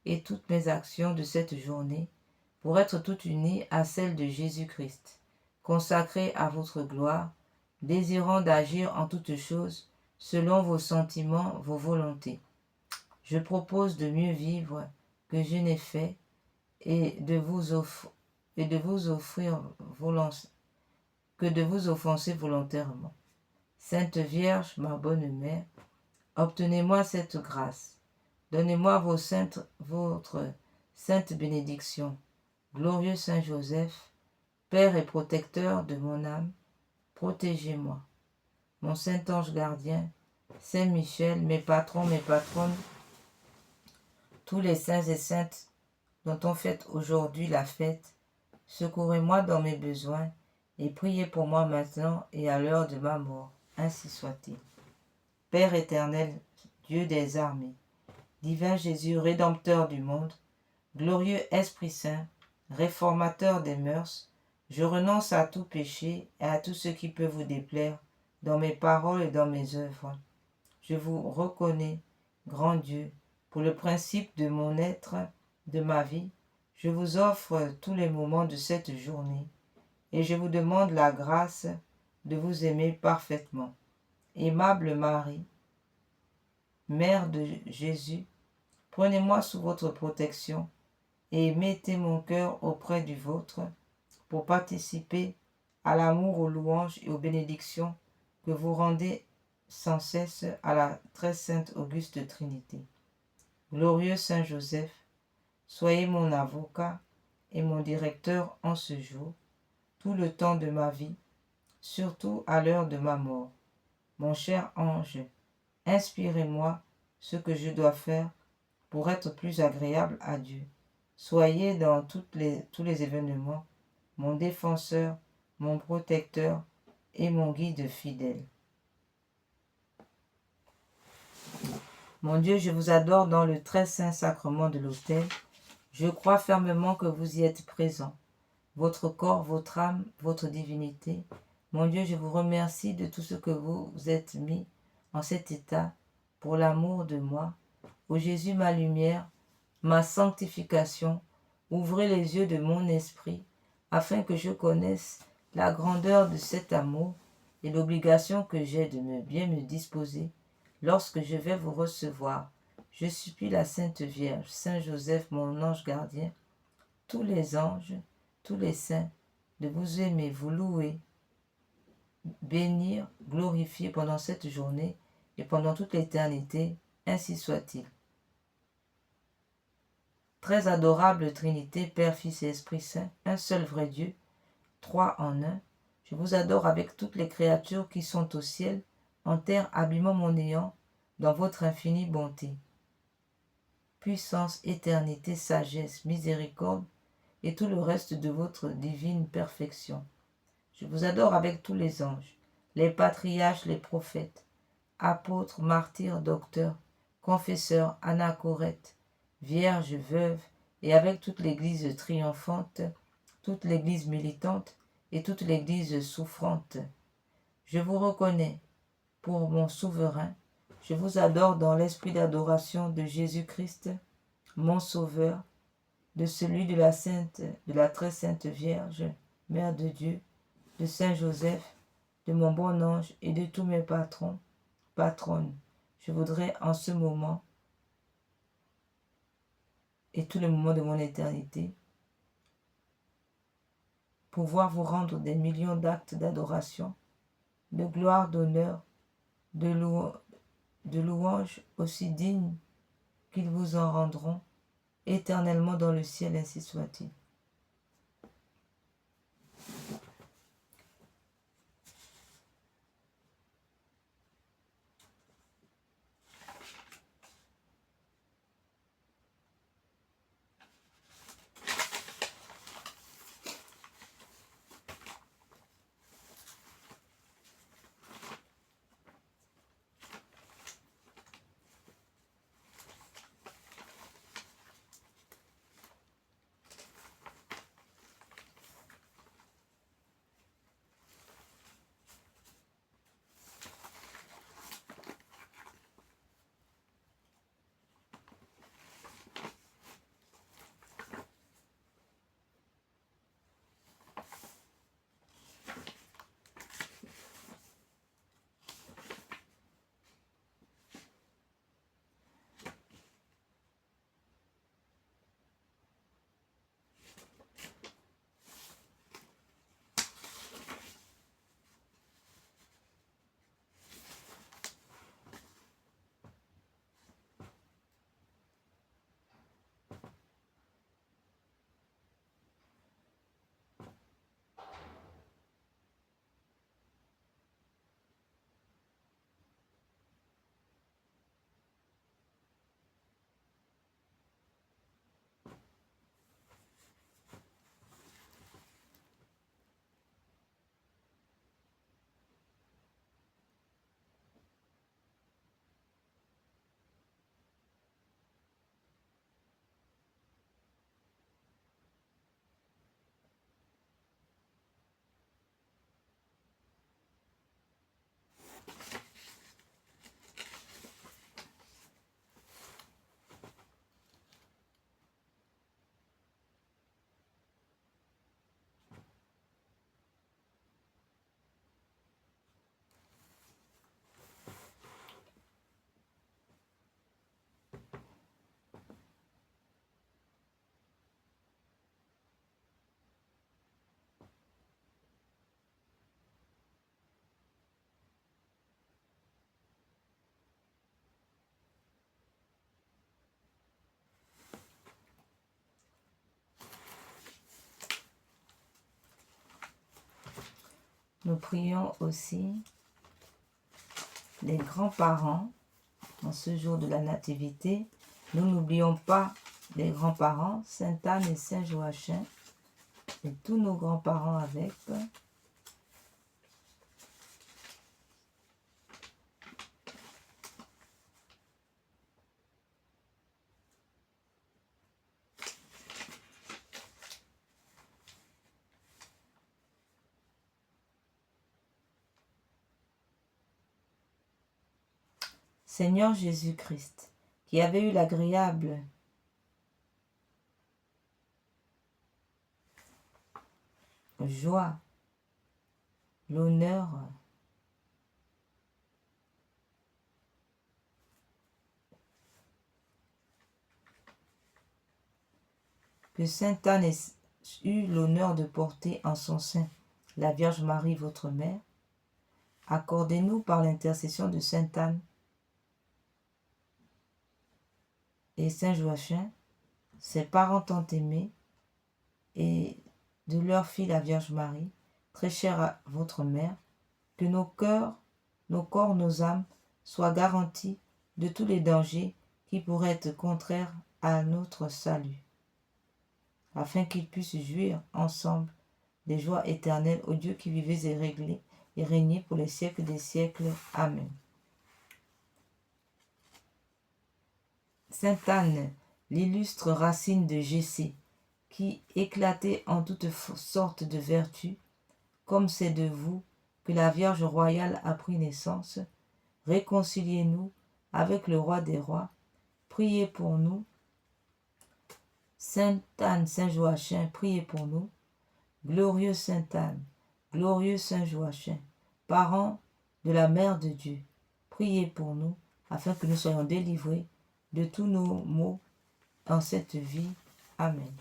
et toutes mes actions de cette journée pour être toutes unies à celles de Jésus-Christ, consacrées à votre gloire, désirant d'agir en toutes choses selon vos sentiments, vos volontés. Je propose de mieux vivre que je n'ai fait et de vous offrir que de vous offenser volontairement. Sainte Vierge, ma bonne mère, obtenez-moi cette grâce. Donnez-moi votre sainte bénédiction. Glorieux Saint Joseph, Père et protecteur de mon âme, protégez-moi. Mon Saint Ange gardien, Saint Michel, mes patrons, mes patronnes, tous les saints et saintes dont on fête aujourd'hui la fête, secourez-moi dans mes besoins et priez pour moi maintenant et à l'heure de ma mort. Ainsi soit-il. Père éternel, Dieu des armées, divin Jésus, rédempteur du monde, glorieux Esprit Saint, réformateur des mœurs, je renonce à tout péché et à tout ce qui peut vous déplaire dans mes paroles et dans mes œuvres. Je vous reconnais, grand Dieu, pour le principe de mon être, de ma vie. Je vous offre tous les moments de cette journée et je vous demande la grâce de vous aimer parfaitement. Aimable Marie, Mère de Jésus, prenez-moi sous votre protection et mettez mon cœur auprès du vôtre pour participer à l'amour, aux louanges et aux bénédictions que vous rendez sans cesse à la très sainte Auguste Trinité. Glorieux Saint Joseph, soyez mon avocat et mon directeur en ce jour, tout le temps de ma vie, surtout à l'heure de ma mort. Mon cher ange, inspirez-moi ce que je dois faire pour être plus agréable à Dieu. Soyez dans tous les événements mon défenseur, mon protecteur et mon guide fidèle. Mon Dieu, je vous adore dans le très saint sacrement de l'autel. Je crois fermement que vous y êtes présent. Votre corps, votre âme, votre divinité. Mon Dieu, je vous remercie de tout ce que vous êtes mis en cet état pour l'amour de moi. Ô Jésus, ma lumière, ma sanctification, ouvrez les yeux de mon esprit afin que je connaisse la grandeur de cet amour et l'obligation que j'ai de bien me disposer lorsque je vais vous recevoir. Je supplie la Sainte Vierge, Saint Joseph, mon ange gardien, tous les anges, tous les saints, de vous aimer, vous louer, bénir, glorifier pendant cette journée et pendant toute l'éternité, ainsi soit-il. Très adorable Trinité, Père, Fils et Esprit Saint, un seul vrai Dieu, trois en un, je vous adore avec toutes les créatures qui sont au ciel, en terre, habillement mon néant, dans votre infinie bonté. Puissance, éternité, sagesse, miséricorde et tout le reste de votre divine perfection. Je vous adore avec tous les anges, les patriarches, les prophètes, apôtres, martyrs, docteurs, confesseurs, anachorètes, vierges, veuves, et avec toute l'Église triomphante, toute l'Église militante et toute l'Église souffrante. Je vous reconnais pour mon souverain. Je vous adore dans l'esprit d'adoration de Jésus-Christ, mon Sauveur, de celui de la très sainte Vierge, Mère de Dieu, de Saint Joseph, de mon bon ange et de tous mes patrons, patronnes. Je voudrais en ce moment et tous les moments de mon éternité pouvoir vous rendre des millions d'actes d'adoration, de gloire, d'honneur, de louange aussi dignes qu'ils vous en rendront éternellement dans le ciel, ainsi soit-il. Nous prions aussi les grands-parents en ce jour de la Nativité. Nous n'oublions pas les grands-parents, Sainte Anne et Saint Joachim, et tous nos grands-parents avec. Seigneur Jésus-Christ, qui avait eu l'agréable joie, l'honneur que Sainte Anne ait eu l'honneur de porter en son sein la Vierge Marie, votre mère, accordez-nous par l'intercession de Sainte Anne et Saint Joachim, ses parents tant aimés, et de leur fille la Vierge Marie, très chère à votre mère, que nos cœurs, nos corps, nos âmes soient garantis de tous les dangers qui pourraient être contraires à notre salut, afin qu'ils puissent jouir ensemble des joies éternelles au Dieu qui vivait et régnait pour les siècles des siècles. Amen. Sainte Anne, l'illustre racine de Jessé, qui éclatait en toutes sortes de vertus, comme c'est de vous que la Vierge royale a pris naissance, réconciliez-nous avec le roi des rois, priez pour nous. Sainte Anne, Saint Joachim, priez pour nous. Glorieux Sainte Anne, glorieux Saint Joachim, parents de la Mère de Dieu, priez pour nous, afin que nous soyons délivrés de tous nos maux en cette vie. Amen.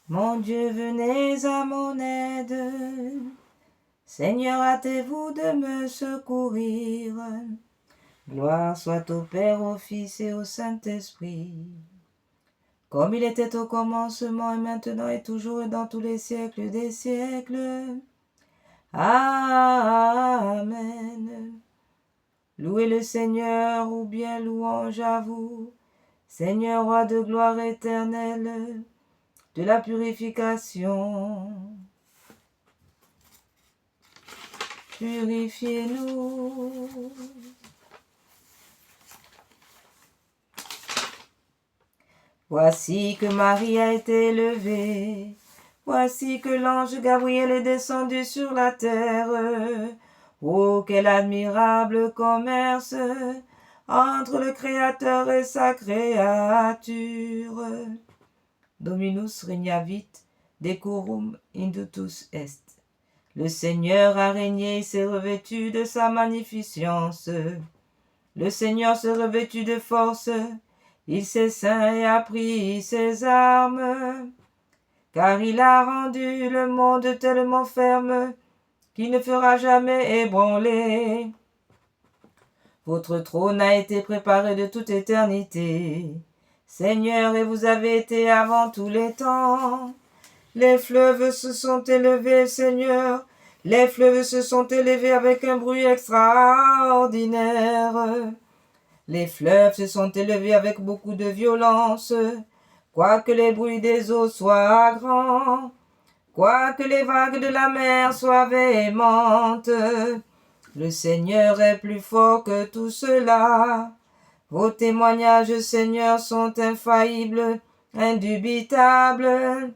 Mon Dieu, venez à mon aide. Seigneur, hâtez-vous de me secourir. Gloire soit au Père, au Fils et au Saint-Esprit, comme il était au commencement, et maintenant, et toujours, et dans tous les siècles des siècles. Amen. Louez le Seigneur, ou bien louange à vous, Seigneur, roi de gloire éternelle, de la purification. Purifiez-nous. Voici que Marie a été élevée. Voici que l'ange Gabriel est descendu sur la terre. Oh, quel admirable commerce entre le Créateur et sa créature. Dominus regnavit, decorum indutus est. Le Seigneur a régné et s'est revêtu de sa magnificence. Le Seigneur s'est revêtu de force, il s'est ceint et a pris ses armes. Car il a rendu le monde tellement ferme qu'il ne fera jamais ébranler. Votre trône a été préparé de toute éternité, Seigneur, et vous avez été avant tous les temps. Les fleuves se sont élevés, Seigneur, les fleuves se sont élevés avec un bruit extraordinaire. Les fleuves se sont élevés avec beaucoup de violence, quoique les bruits des eaux soient grands, quoique les vagues de la mer soient véhémentes. Le Seigneur est plus fort que tout cela. Vos témoignages, Seigneur, sont infaillibles, indubitables.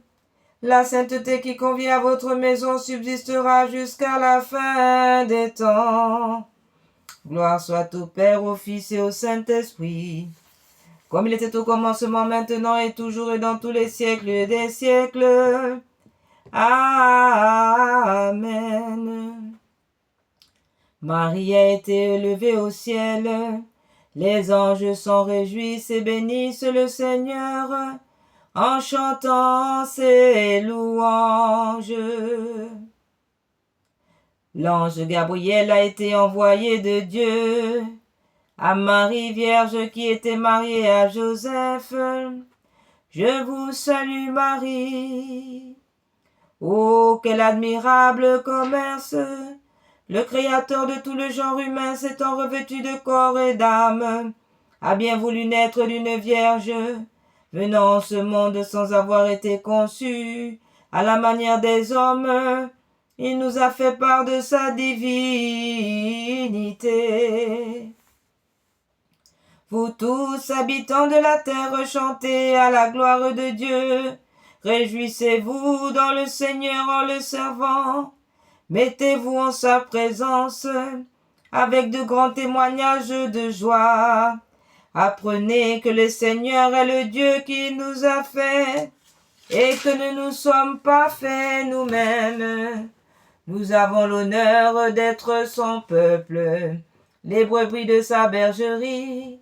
La sainteté qui convient à votre maison subsistera jusqu'à la fin des temps. Gloire soit au Père, au Fils et au Saint-Esprit, comme il était au commencement, maintenant et toujours et dans tous les siècles des siècles. Amen. Marie a été élevée au ciel. Les anges s'en réjouissent et bénissent le Seigneur en chantant ses louanges. L'ange Gabriel a été envoyé de Dieu à Marie vierge qui était mariée à Joseph. Je vous salue Marie. Oh, quel admirable commerce! Le Créateur de tout le genre humain s'étant revêtu de corps et d'âme, a bien voulu naître d'une vierge, venant en ce monde sans avoir été conçu, à la manière des hommes, il nous a fait part de sa divinité. Vous tous, habitants de la terre, chantez à la gloire de Dieu. Réjouissez-vous dans le Seigneur en le servant. Mettez-vous en sa présence avec de grands témoignages de joie. Apprenez que le Seigneur est le Dieu qui nous a fait et que ne nous sommes pas faits nous-mêmes. Nous avons l'honneur d'être son peuple, les brebis de sa bergerie.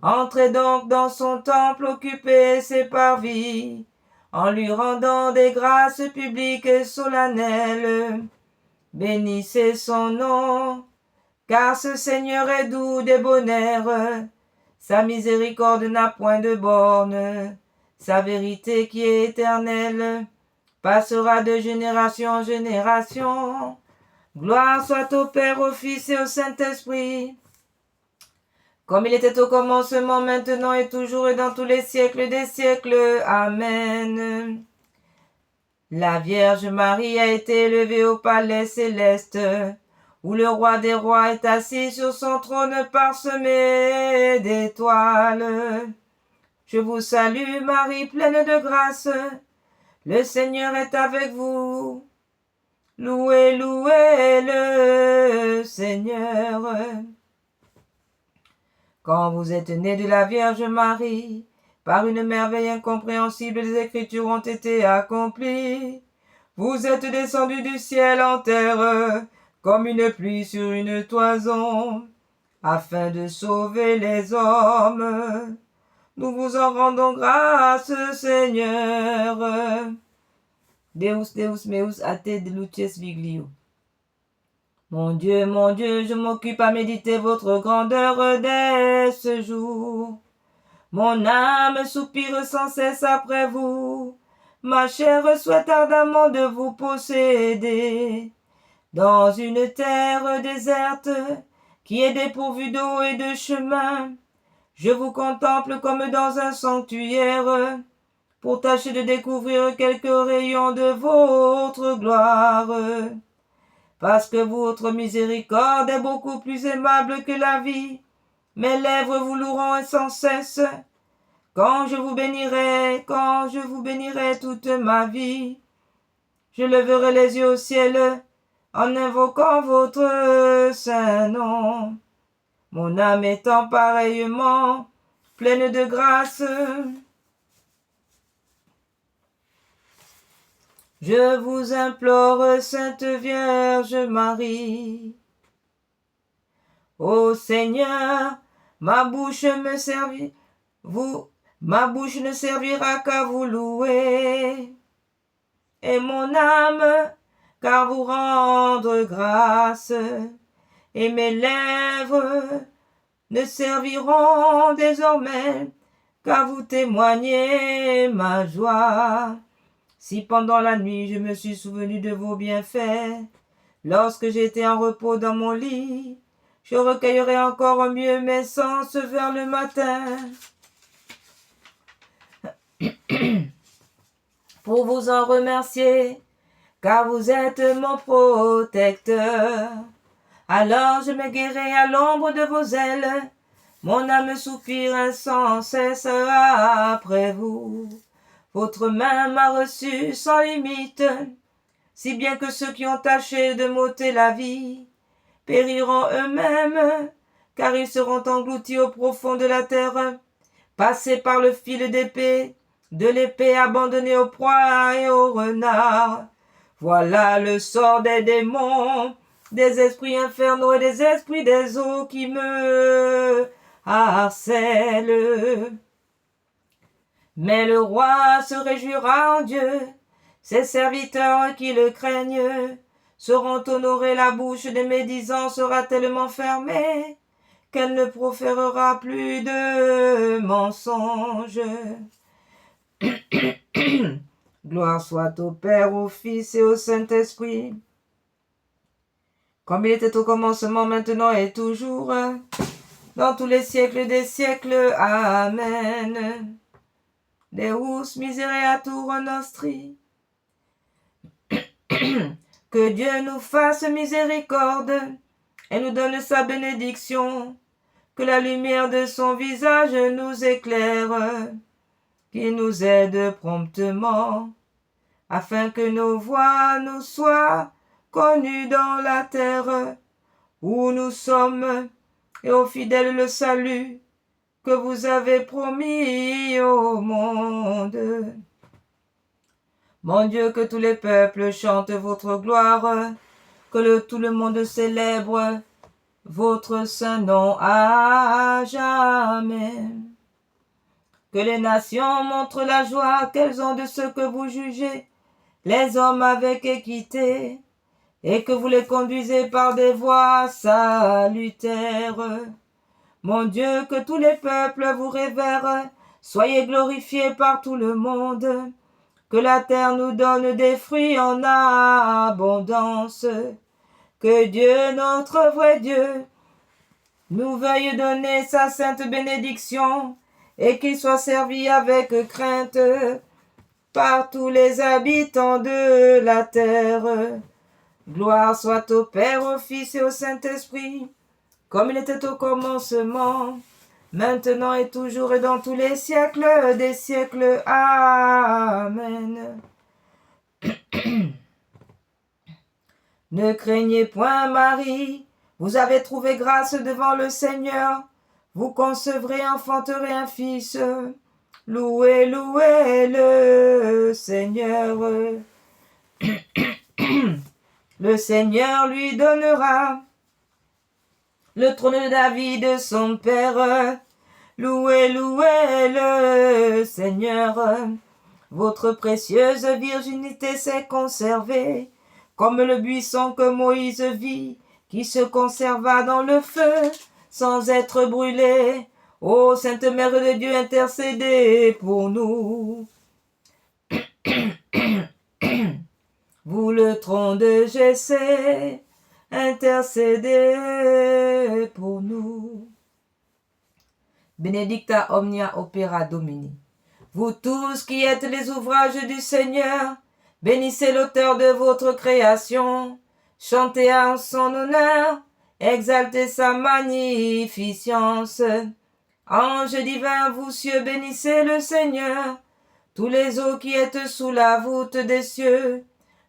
Entrez donc dans son temple, occupez ses parvis, en lui rendant des grâces publiques et solennelles. Bénissez son nom, car ce Seigneur est doux débonnaire. Sa miséricorde n'a point de borne, sa vérité qui est éternelle passera de génération en génération. Gloire soit au Père, au Fils et au Saint-Esprit, comme il était au commencement, maintenant et toujours et dans tous les siècles des siècles. Amen. La Vierge Marie a été élevée au palais céleste, où le roi des rois est assis sur son trône parsemé d'étoiles. Je vous salue Marie, pleine de grâce, le Seigneur est avec vous. Louez, louez le Seigneur. Quand vous êtes né de la Vierge Marie, par une merveille incompréhensible, les Écritures ont été accomplies. Vous êtes descendu du ciel en terre, comme une pluie sur une toison, afin de sauver les hommes. Nous vous en rendons grâce, Seigneur. Deus, Deus meus ate deluces viglio. Mon Dieu, je m'occupe à méditer votre grandeur dès ce jour. Mon âme soupire sans cesse après vous. Ma chair souhaite ardemment de vous posséder. Dans une terre déserte, qui est dépourvue d'eau et de chemin, je vous contemple comme dans un sanctuaire, pour tâcher de découvrir quelques rayons de votre gloire. Parce que votre miséricorde est beaucoup plus aimable que la vie, mes lèvres vous loueront sans cesse. quand je vous bénirai toute ma vie. Je leverai les yeux au ciel en invoquant votre saint nom. Mon âme étant pareillement pleine de grâce, je vous implore, Sainte Vierge Marie. Ô Seigneur, ma bouche ne servira qu'à vous louer, et mon âme qu'à vous rendre grâce, et mes lèvres ne serviront désormais qu'à vous témoigner ma joie. Si pendant la nuit je me suis souvenu de vos bienfaits, lorsque j'étais en repos dans mon lit, je recueillerai encore mieux mes sens vers le matin. Pour vous en remercier, car vous êtes mon protecteur. Alors je me guéris à l'ombre de vos ailes, mon âme soupire sans cesse après vous. Votre main m'a reçu sans limite, si bien que ceux qui ont tâché de m'ôter la vie périront eux-mêmes, car ils seront engloutis au profond de la terre, passés par le fil d'épée, de l'épée abandonnée aux proies et aux renards. Voilà le sort des démons, des esprits infernaux et des esprits des eaux qui me harcèlent. Mais le roi se réjouira en Dieu, ses serviteurs qui le craignent seront honorés, la bouche des médisants sera tellement fermée qu'elle ne proférera plus de mensonges. Gloire soit au Père, au Fils et au Saint-Esprit, comme il était au commencement, maintenant et toujours, dans tous les siècles des siècles. Amen. Deus misereatur nostri. Que Dieu nous fasse miséricorde et nous donne sa bénédiction, que la lumière de son visage nous éclaire, qu'il nous aide promptement, afin que nos voies nous soient connues dans la terre où nous sommes, et aux fidèles le salut que vous avez promis au monde. Mon Dieu, que tous les peuples chantent votre gloire, que tout le monde célèbre votre saint nom à jamais. Que les nations montrent la joie qu'elles ont de ce que vous jugez les hommes avec équité, et que vous les conduisez par des voies salutaires. Mon Dieu, que tous les peuples vous révèrent, soyez glorifiés par tout le monde. Que la terre nous donne des fruits en abondance. Que Dieu, notre vrai Dieu, nous veuille donner sa sainte bénédiction, et qu'il soit servi avec crainte par tous les habitants de la terre. Gloire soit au Père, au Fils et au Saint-Esprit, comme il était au commencement, maintenant et toujours et dans tous les siècles des siècles. Amen. Ne craignez point, Marie, vous avez trouvé grâce devant le Seigneur. Vous concevrez, enfanterez un fils. Louez, louez le Seigneur. Le Seigneur lui donnera le trône de David, son père. Louez, louez le Seigneur. Votre précieuse virginité s'est conservée, comme le buisson que Moïse vit, qui se conserva dans le feu, sans être brûlé. Ô Sainte Mère de Dieu, intercédez pour nous. Vous le trône de Jessé, intercédez pour nous. Benedicta omnia opera Domini. Vous tous qui êtes les ouvrages du Seigneur, bénissez l'auteur de votre création, chantez en son honneur, exaltez sa magnificence. Anges divins, vous cieux, bénissez le Seigneur. Tous les eaux qui êtes sous la voûte des cieux,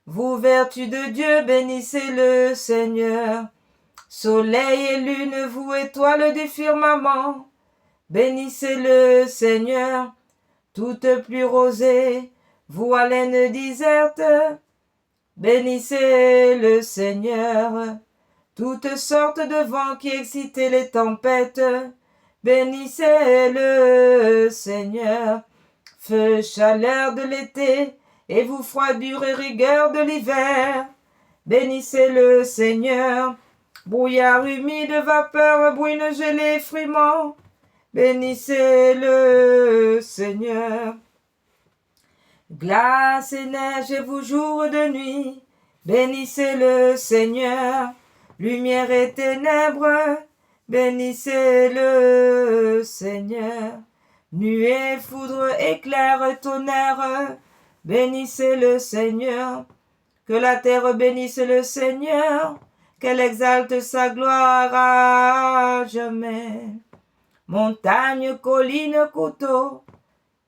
vous, vertu de Dieu, bénissez le Seigneur. Soleil et lune, vous, étoiles du firmament, bénissez le Seigneur. Toute pluie rosée, vous, haleine déserte, bénissez le Seigneur. Toutes sortes de vents qui excitent les tempêtes, bénissez le Seigneur. Feu, chaleur de l'été, et vous, froidure et rigueur de l'hiver, bénissez le Seigneur. Brouillard humide, vapeur, bruine, gelée, frimant, bénissez le Seigneur. Glace et neige, et vous, jour de nuit, bénissez le Seigneur. Lumière et ténèbres, bénissez le Seigneur. Nuée, foudre, éclair, tonnerre, bénissez le Seigneur. Que la terre bénisse le Seigneur, qu'elle exalte sa gloire à jamais. Montagne, colline, couteau,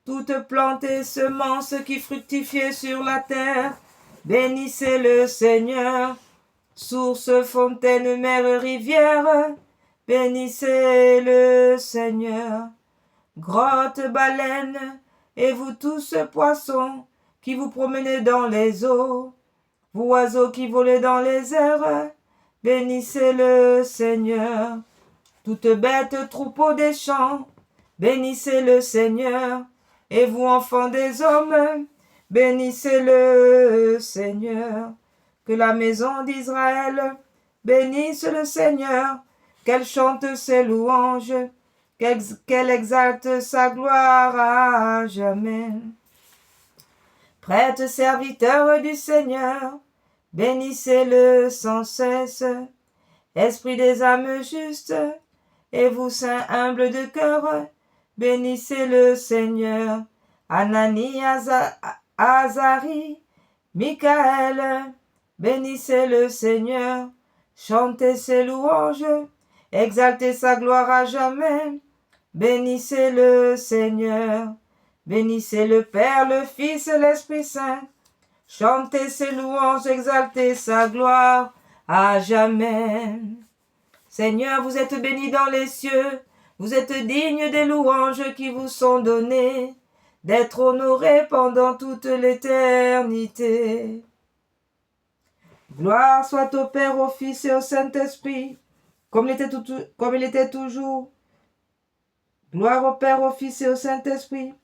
toute plante et semence qui fructifiait sur la terre, bénissez le Seigneur. Source, fontaine, mer, rivière, bénissez le Seigneur. Grotte, baleine, et vous tous poissons qui vous promenez dans les eaux, vous oiseaux qui volez dans les airs, bénissez le Seigneur. Toute bête, troupeau des champs, bénissez le Seigneur. Et vous, enfants des hommes, bénissez le Seigneur. Que la maison d'Israël bénisse le Seigneur, qu'elle chante ses louanges, qu'elle exalte sa gloire à jamais. Prêtres, serviteurs du Seigneur, bénissez-le sans cesse. Esprit des âmes justes, et vous, saints humbles de cœur, bénissez le Seigneur. Anani, Azari, Michaël, bénissez le Seigneur. Chantez ses louanges, exaltez sa gloire à jamais. Bénissez le Seigneur. Bénissez le Père, le Fils et l'Esprit Saint. Chantez ses louanges, exaltez sa gloire à jamais. Seigneur, vous êtes béni dans les cieux, vous êtes digne des louanges qui vous sont données, d'être honoré pendant toute l'éternité. Gloire soit au Père, au Fils et au Saint-Esprit, comme il était toujours. Gloire au Père, au Fils et au Saint-Esprit,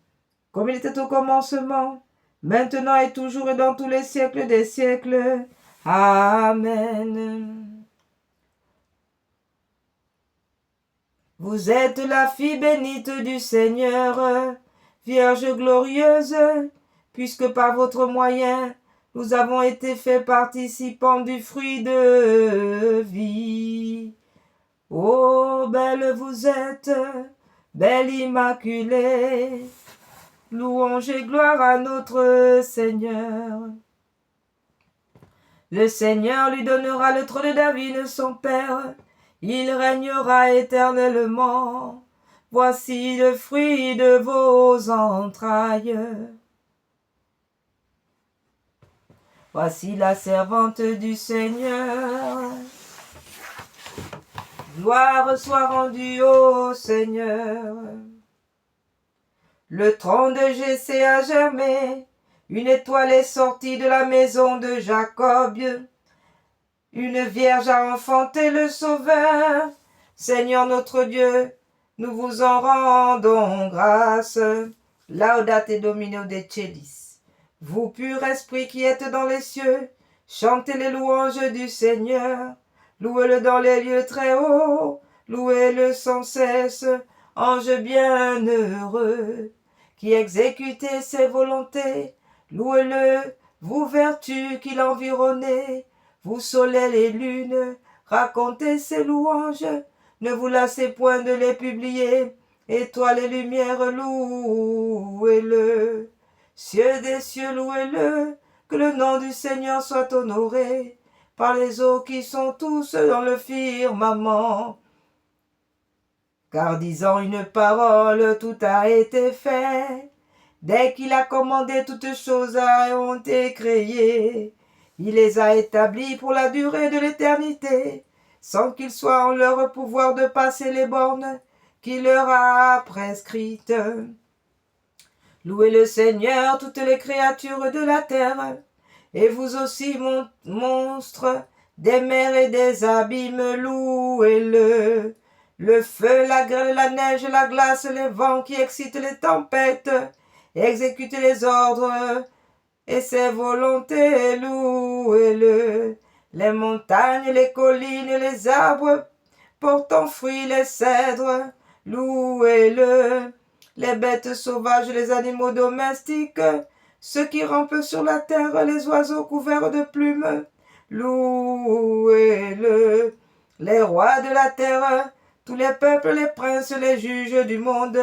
comme il était au commencement, maintenant et toujours et dans tous les siècles des siècles. Amen. Vous êtes la fille bénite du Seigneur, Vierge glorieuse, puisque par votre moyen, nous avons été faits participants du fruit de vie. Ô belle vous êtes, belle immaculée, louange et gloire à notre Seigneur. Le Seigneur lui donnera le trône de David, son père, il régnera éternellement. Voici le fruit de vos entrailles. Voici la servante du Seigneur. Gloire soit rendue au Seigneur. Le tronc de Jessé a germé, une étoile est sortie de la maison de Jacob. Une vierge a enfanté le Sauveur. Seigneur notre Dieu, nous vous en rendons grâce. Laudate Domino de Celis. Vous, pur esprit qui êtes dans les cieux, chantez les louanges du Seigneur. Louez-le dans les lieux très hauts, louez-le sans cesse, ange bienheureux, qui exécutez ses volontés. Louez-le, vous vertus qui l'environnez, vous soleil et lune, racontez ses louanges, ne vous lassez point de les publier. Étoiles et lumières, louez-le. Cieux des cieux, louez-le, que le nom du Seigneur soit honoré par les eaux qui sont tous dans le firmament. car disant une parole, tout a été fait. Dès qu'il a commandé, toutes choses ont été créées. Il les a établies pour la durée de l'éternité, sans qu'il soit en leur pouvoir de passer les bornes qu'il leur a prescrites. Louez le Seigneur, toutes les créatures de la terre, et vous aussi, monstres des mers et des abîmes, louez-le. Le feu, la grêle, la neige, la glace, les vents qui excitent les tempêtes, exécutent les ordres et ses volontés, louez-le. Les montagnes, les collines, les arbres portant fruit, les cèdres, louez-le. Les bêtes sauvages, les animaux domestiques, ceux qui rampent sur la terre, les oiseaux couverts de plumes, louez-le. Les rois de la terre, tous les peuples, les princes, les juges du monde,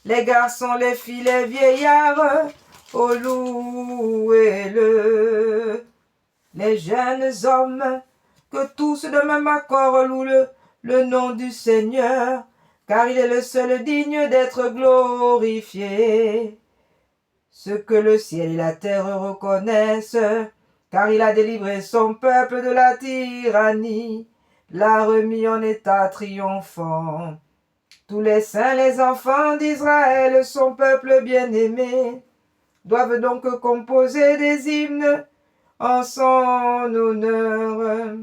les garçons, les filles, les vieillards, oh louez-le. Les jeunes hommes, que tous de même accord louent le nom du Seigneur, car il est le seul digne d'être glorifié. Ce que le ciel et la terre reconnaissent, car il a délivré son peuple de la tyrannie, l'a remis en état triomphant. Tous les saints, les enfants d'Israël, son peuple bien-aimé, doivent donc composer des hymnes en son honneur.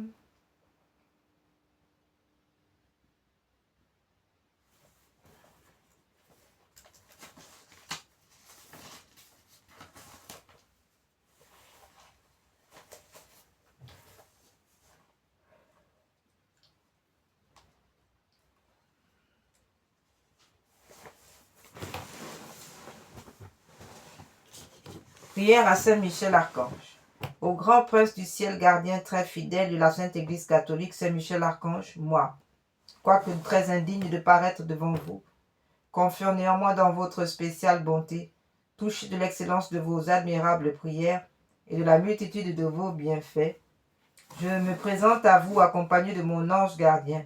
Prière à Saint Michel Archange. Au grand prince du ciel, gardien très fidèle de la Sainte Église catholique, Saint Michel Archange, moi, quoique très indigne de paraître devant vous, confiant néanmoins dans votre spéciale bonté, touché de l'excellence de vos admirables prières et de la multitude de vos bienfaits, je me présente à vous accompagné de mon ange gardien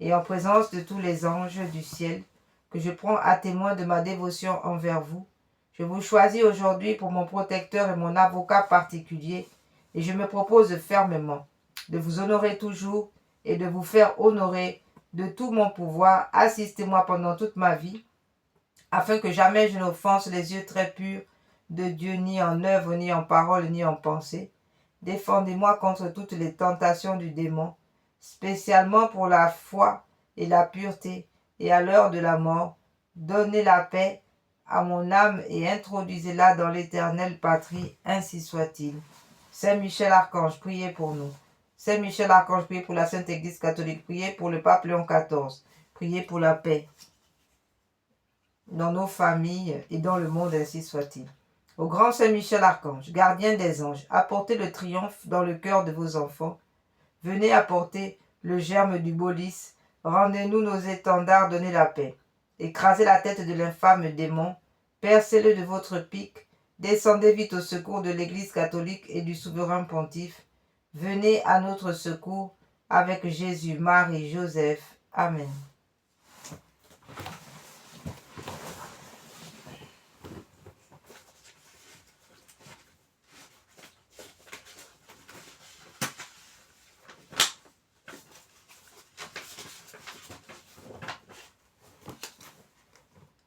et en présence de tous les anges du ciel que je prends à témoin de ma dévotion envers vous. Je vous choisis aujourd'hui pour mon protecteur et mon avocat particulier, et je me propose fermement de vous honorer toujours et de vous faire honorer de tout mon pouvoir. Assistez-moi pendant toute ma vie, afin que jamais je n'offense les yeux très purs de Dieu, ni en œuvre, ni en parole, ni en pensée. Défendez-moi contre toutes les tentations du démon, spécialement pour la foi et la pureté, et à l'heure de la mort. Donnez la paix à mon âme et introduisez-la dans l'éternelle patrie, ainsi soit-il. Saint Michel Archange, priez pour nous. Saint Michel Archange, priez pour la Sainte Église catholique, priez pour le pape Léon XIV, priez pour la paix dans nos familles et dans le monde, ainsi soit-il. Au grand Saint Michel Archange, gardien des anges, apportez le triomphe dans le cœur de vos enfants. Venez apporter le germe du beau lys, rendez-nous nos étendards, donnez la paix. Écrasez la tête de l'infâme démon, percez-le de votre pique, descendez vite au secours de l'Église catholique et du souverain pontife. Venez à notre secours avec Jésus, Marie, Joseph. Amen.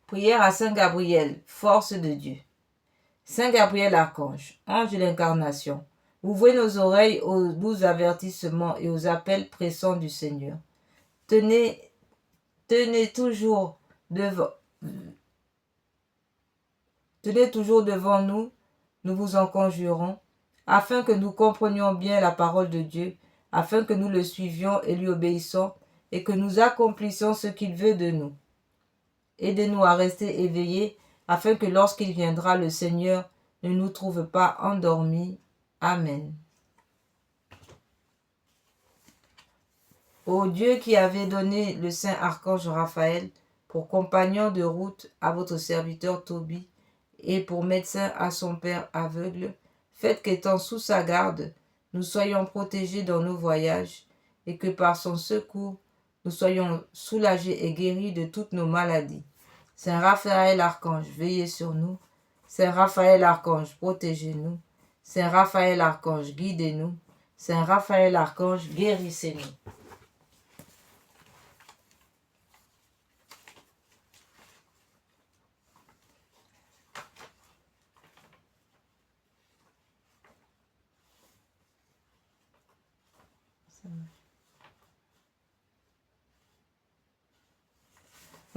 Prière à Saint Gabriel, force de Dieu. Saint Gabriel Archange, ange de l'incarnation, ouvrez nos oreilles aux doux avertissements et aux appels pressants du Seigneur. Tenez toujours devant nous, nous vous en conjurons, afin que nous comprenions bien la parole de Dieu, afin que nous le suivions et lui obéissions, et que nous accomplissions ce qu'il veut de nous. Aidez-nous à rester éveillés, afin que lorsqu'il viendra, le Seigneur ne nous trouve pas endormis. Amen. Ô Dieu qui avez donné le saint archange Raphaël pour compagnon de route à votre serviteur Tobie et pour médecin à son père aveugle, faites qu'étant sous sa garde, nous soyons protégés dans nos voyages et que par son secours, nous soyons soulagés et guéris de toutes nos maladies. Saint Raphaël Archange, veillez sur nous. Saint Raphaël Archange, protégez-nous. Saint Raphaël Archange, guidez-nous. Saint Raphaël Archange, guérissez-nous.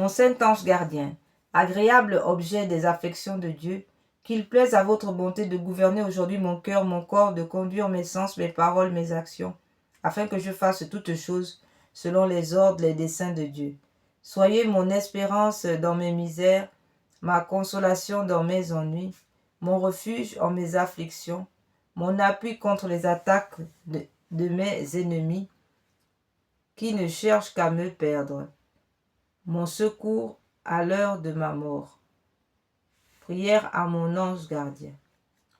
Mon saint ange gardien, agréable objet des affections de Dieu, qu'il plaise à votre bonté de gouverner aujourd'hui mon cœur, mon corps, de conduire mes sens, mes paroles, mes actions, afin que je fasse toutes choses selon les ordres, les desseins de Dieu. Soyez mon espérance dans mes misères, ma consolation dans mes ennuis, mon refuge en mes afflictions, mon appui contre les attaques de mes ennemis, qui ne cherchent qu'à me perdre, mon secours à l'heure de ma mort. Prière à mon ange gardien.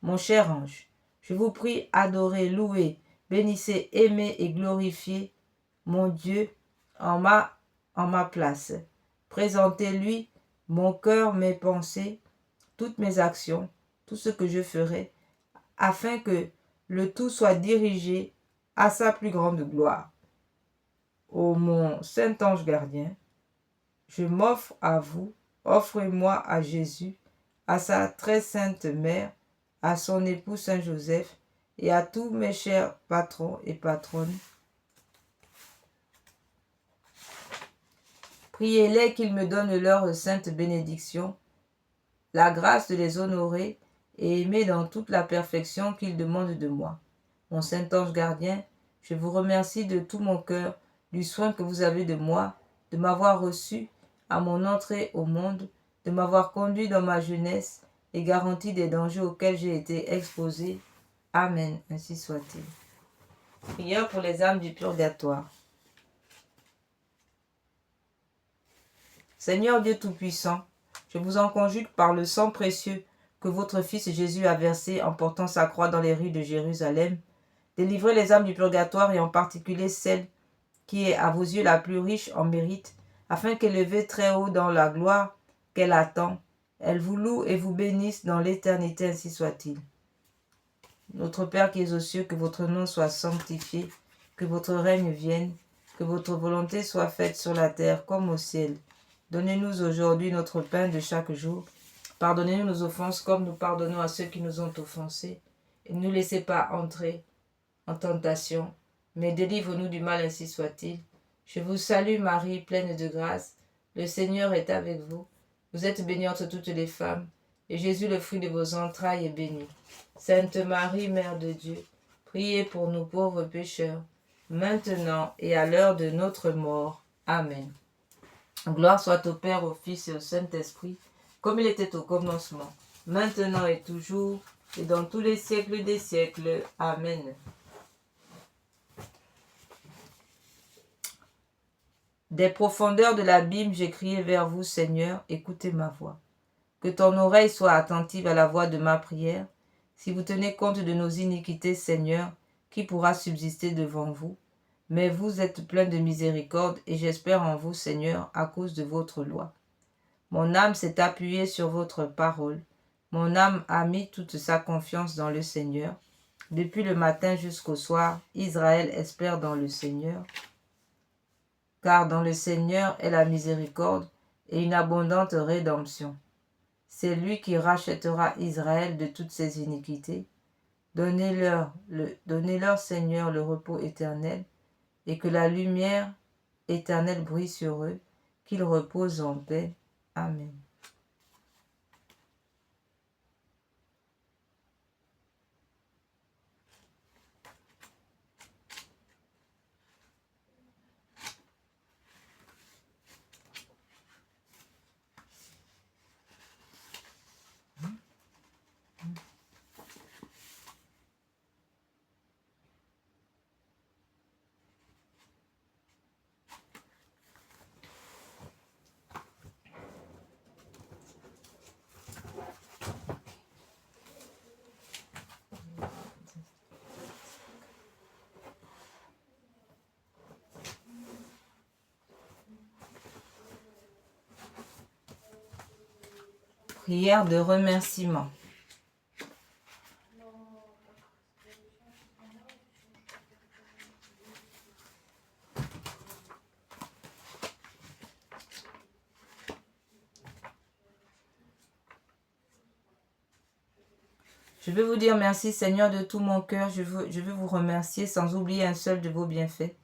Mon cher ange, je vous prie, adorez, louez, bénissez, aimez et glorifiez mon Dieu en ma place. Présentez-lui mon cœur, mes pensées, toutes mes actions, tout ce que je ferai, afin que le tout soit dirigé à sa plus grande gloire. Ô mon saint ange gardien, je m'offre à vous, offrez-moi à Jésus, à sa très sainte mère, à son époux Saint Joseph et à tous mes chers patrons et patronnes. Priez-les qu'ils me donnent leur sainte bénédiction, la grâce de les honorer et aimer dans toute la perfection qu'ils demandent de moi. Mon saint ange gardien, je vous remercie de tout mon cœur du soin que vous avez de moi, de m'avoir reçu à mon entrée au monde, de m'avoir conduit dans ma jeunesse et garanti des dangers auxquels j'ai été exposé. Amen. Ainsi soit-il. Prière pour les âmes du purgatoire. Seigneur Dieu Tout-Puissant, je vous en conjure par le sang précieux que votre Fils Jésus a versé en portant sa croix dans les rues de Jérusalem. Délivrez les âmes du purgatoire et en particulier celle qui est à vos yeux la plus riche en mérite, afin qu'élevée très haut dans la gloire qu'elle attend, elle vous loue et vous bénisse dans l'éternité, ainsi soit-il. Notre Père qui es aux cieux, que votre nom soit sanctifié, que votre règne vienne, que votre volonté soit faite sur la terre comme au ciel. Donnez-nous aujourd'hui notre pain de chaque jour. Pardonnez-nous nos offenses comme nous pardonnons à ceux qui nous ont offensés. Et ne nous laissez pas entrer en tentation, mais délivre-nous du mal, ainsi soit-il. Je vous salue Marie, pleine de grâce. Le Seigneur est avec vous. Vous êtes bénie entre toutes les femmes, et Jésus, le fruit de vos entrailles, est béni. Sainte Marie, Mère de Dieu, priez pour nous pauvres pécheurs, maintenant et à l'heure de notre mort. Amen. Gloire soit au Père, au Fils et au Saint-Esprit, comme il était au commencement, maintenant et toujours, et dans tous les siècles des siècles. Amen. Des profondeurs de l'abîme, j'ai crié vers vous, Seigneur, écoutez ma voix. Que ton oreille soit attentive à la voix de ma prière. Si vous tenez compte de nos iniquités, Seigneur, qui pourra subsister devant vous? Mais vous êtes plein de miséricorde, et j'espère en vous, Seigneur, à cause de votre loi. Mon âme s'est appuyée sur votre parole. Mon âme a mis toute sa confiance dans le Seigneur. Depuis le matin jusqu'au soir, Israël espère dans le Seigneur. Car dans le Seigneur est la miséricorde et une abondante rédemption. C'est lui qui rachètera Israël de toutes ses iniquités. Donnez-leur, Seigneur, le repos éternel, et que la lumière éternelle brille sur eux, qu'ils reposent en paix. Amen. Prière de remerciement. Je veux vous dire merci Seigneur de tout mon cœur. Je veux vous remercier sans oublier un seul de vos bienfaits.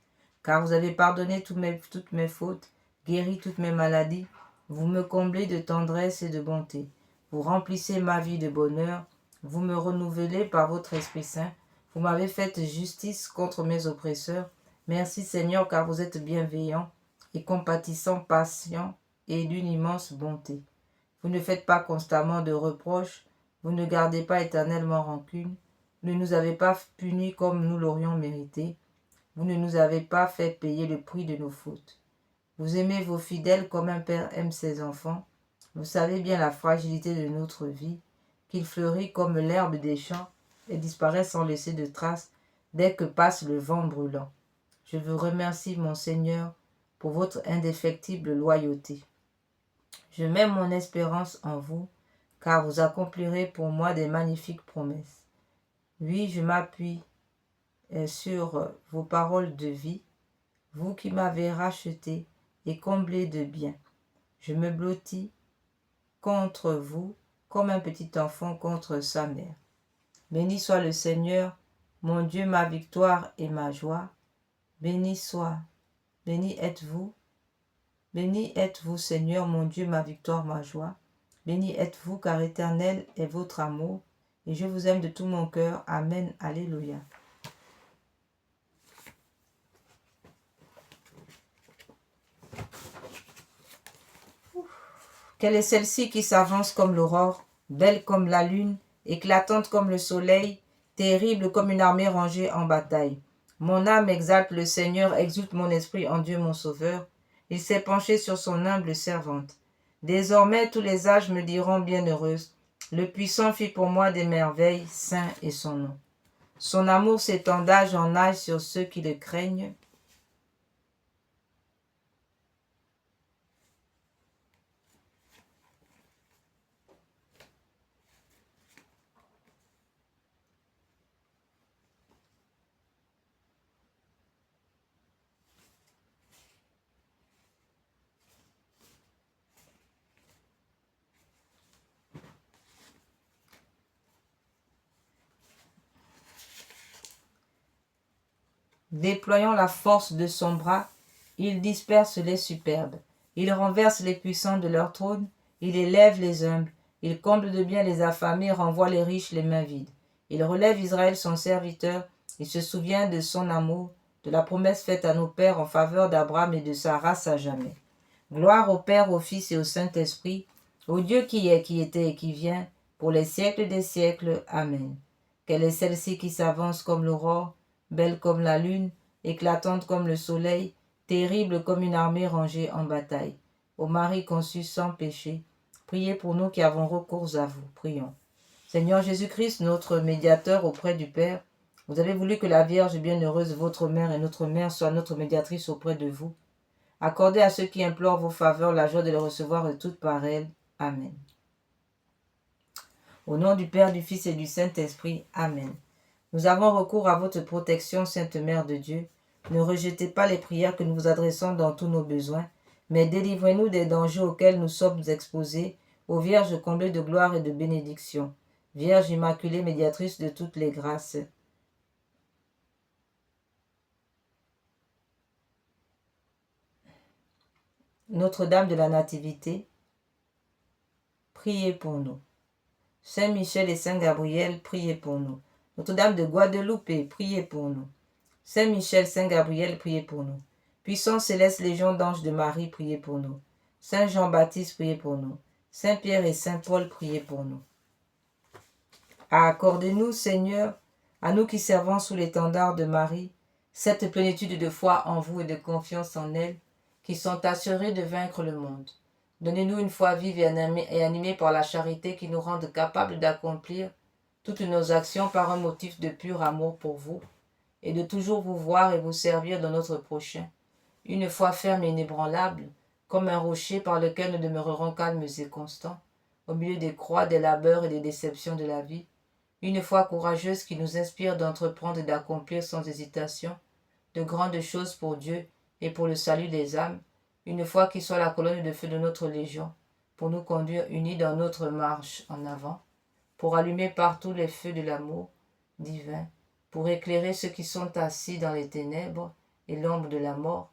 Car vous avez pardonné toutes mes fautes, guéri toutes mes maladies. Vous me comblez de tendresse et de bonté. Vous remplissez ma vie de bonheur. Vous me renouvelez par votre Esprit Saint. Vous m'avez fait justice contre mes oppresseurs. Merci Seigneur car vous êtes bienveillant et compatissant, patient et d'une immense bonté. Vous ne faites pas constamment de reproches. Vous ne gardez pas éternellement rancune. Vous ne nous avez pas punis comme nous l'aurions mérité. Vous ne nous avez pas fait payer le prix de nos fautes. Vous aimez vos fidèles comme un père aime ses enfants. Vous savez bien la fragilité de notre vie, qu'il fleurit comme l'herbe des champs et disparaît sans laisser de traces dès que passe le vent brûlant. Je vous remercie, mon Seigneur, pour votre indéfectible loyauté. Je mets mon espérance en vous, car vous accomplirez pour moi des magnifiques promesses. Oui, je m'appuie sur vos paroles de vie, vous qui m'avez racheté et comblé de biens. Je me blottis contre vous comme un petit enfant contre sa mère. Béni soit le Seigneur, mon Dieu, ma victoire et ma joie. Béni êtes-vous, Seigneur, mon Dieu, ma victoire, ma joie. Béni êtes-vous, car éternel est votre amour, et je vous aime de tout mon cœur. Amen. Alléluia. Quelle est celle-ci qui s'avance comme l'aurore, belle comme la lune, éclatante comme le soleil, terrible comme une armée rangée en bataille. Mon âme exalte le Seigneur, exulte mon esprit en Dieu mon Sauveur. Il s'est penché sur son humble servante. Désormais tous les âges me diront bienheureuse. Le puissant fit pour moi des merveilles, saint est son nom. Son amour s'étend d'âge en âge sur ceux qui le craignent. Déployant la force de son bras, il disperse les superbes. Il renverse les puissants de leur trône, il élève les humbles, il comble de bien les affamés, renvoie les riches les mains vides. Il relève Israël son serviteur, il se souvient de son amour, de la promesse faite à nos pères en faveur d'Abraham et de sa race à jamais. Gloire au Père, au Fils et au Saint-Esprit, au Dieu qui est, qui était et qui vient, pour les siècles des siècles. Amen. Quelle est celle-ci qui s'avance comme l'aurore, belle comme la lune, éclatante comme le soleil, terrible comme une armée rangée en bataille. Ô Marie conçue sans péché, priez pour nous qui avons recours à vous. Prions. Seigneur Jésus-Christ, notre médiateur auprès du Père, vous avez voulu que la Vierge bienheureuse, votre mère et notre mère, soit notre médiatrice auprès de vous. Accordez à ceux qui implorent vos faveurs la joie de les recevoir de toutes par elle. Amen. Au nom du Père, du Fils et du Saint-Esprit. Amen. Nous avons recours à votre protection, Sainte Mère de Dieu. Ne rejetez pas les prières que nous vous adressons dans tous nos besoins, mais délivrez-nous des dangers auxquels nous sommes exposés, ô Vierge comblée de gloire et de bénédiction. Vierge Immaculée, médiatrice de toutes les grâces. Notre-Dame de la Nativité, priez pour nous. Saint Michel et Saint Gabriel, priez pour nous. Notre-Dame de Guadeloupe, priez pour nous. Saint Michel, Saint Gabriel, priez pour nous. Puissant céleste Légion d'anges de Marie, priez pour nous. Saint Jean-Baptiste, priez pour nous. Saint Pierre et Saint Paul, priez pour nous. Accordez-nous, Seigneur, à nous qui servons sous l'étendard de Marie, cette plénitude de foi en vous et de confiance en elle, qui sont assurés de vaincre le monde. Donnez-nous une foi vive et animée par la charité qui nous rende capables d'accomplir toutes nos actions par un motif de pur amour pour vous, et de toujours vous voir et vous servir dans notre prochain. Une foi ferme et inébranlable, comme un rocher par lequel nous demeurerons calmes et constants, au milieu des croix, des labeurs et des déceptions de la vie. Une foi courageuse qui nous inspire d'entreprendre et d'accomplir sans hésitation de grandes choses pour Dieu et pour le salut des âmes. Une foi qui soit la colonne de feu de notre légion, pour nous conduire unis dans notre marche en avant, pour allumer partout les feux de l'amour divin, pour éclairer ceux qui sont assis dans les ténèbres et l'ombre de la mort,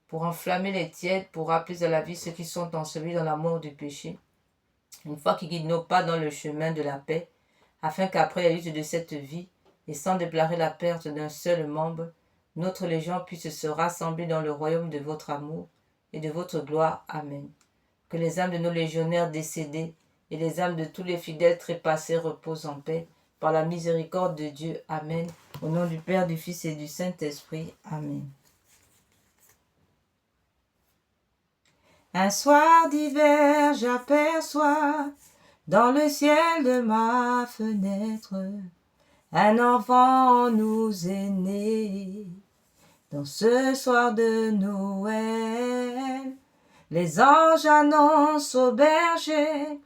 pour enflammer les tièdes, pour rappeler à la vie ceux qui sont ensevelis dans la mort du péché, une foi qui guide nos pas dans le chemin de la paix, afin qu'après la lutte de cette vie, et sans déplorer la perte d'un seul membre, notre légion puisse se rassembler dans le royaume de votre amour et de votre gloire. Amen. Que les âmes de nos légionnaires décédés et les âmes de tous les fidèles trépassés reposent en paix, par la miséricorde de Dieu. Amen. Au nom du Père, du Fils et du Saint-Esprit. Amen. Un soir d'hiver, j'aperçois dans le ciel de ma fenêtre un enfant nous est né. Dans ce soir de Noël, les anges annoncent aux bergers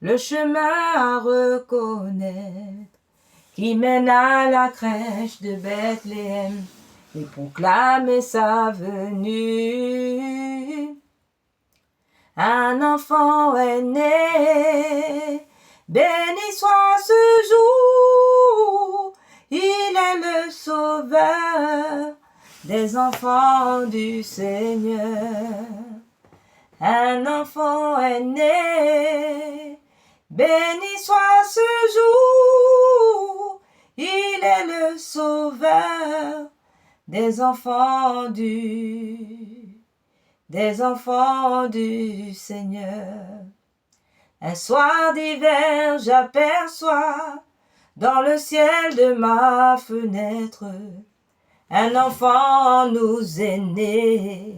le chemin à reconnaître qui mène à la crèche de Bethléem et proclame sa venue. Un enfant est né, béni soit ce jour, il est le sauveur des enfants du Seigneur. Un enfant est né, béni soit ce jour, il est le sauveur des enfants du Seigneur. Un soir d'hiver, j'aperçois dans le ciel de ma fenêtre un enfant nous est né.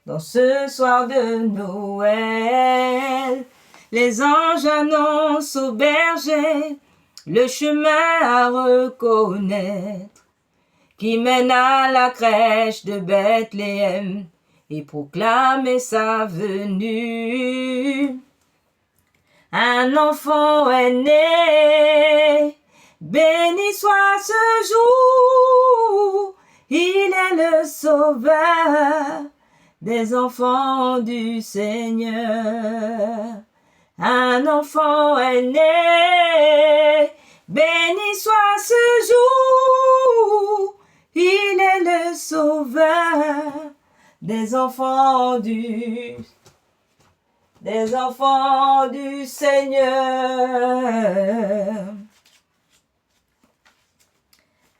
Dans ce soir de Noël, les anges annoncent aux bergers le chemin à reconnaître qui mène à la crèche de Bethléem et proclame sa venue. Un enfant est né, béni soit ce jour, il est le sauveur des enfants du Seigneur. Un enfant est né, béni soit ce jour, il est le sauveur des enfants du Seigneur.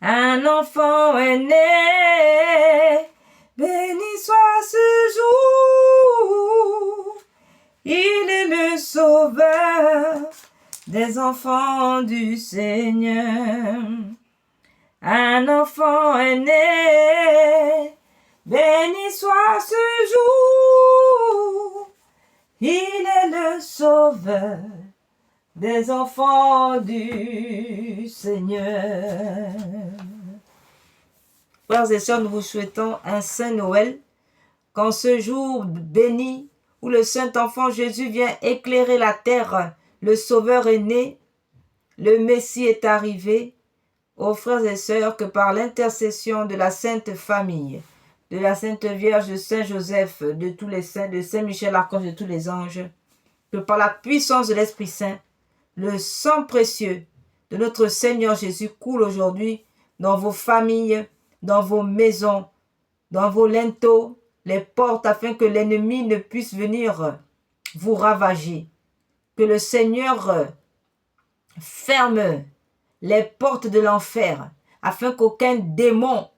Un enfant est né, béni soit ce jour, il est le sauveur des enfants du Seigneur. Un enfant est né, béni soit ce jour, il est le sauveur des enfants du Seigneur. Frères et sœurs, nous vous souhaitons un Saint Noël, qu'en ce jour béni où le Saint-Enfant Jésus vient éclairer la terre, le Sauveur est né, le Messie est arrivé. Ô frères et sœurs, que par l'intercession de la Sainte Famille, de la Sainte Vierge, de Saint Joseph, de tous les saints, de Saint Michel Archange, de tous les anges, que par la puissance de l'Esprit Saint, le sang précieux de notre Seigneur Jésus coule aujourd'hui dans vos familles, dans vos maisons, dans vos linteaux, les portes, afin que l'ennemi ne puisse venir vous ravager. Que le Seigneur ferme les portes de l'enfer, afin qu'aucun démon,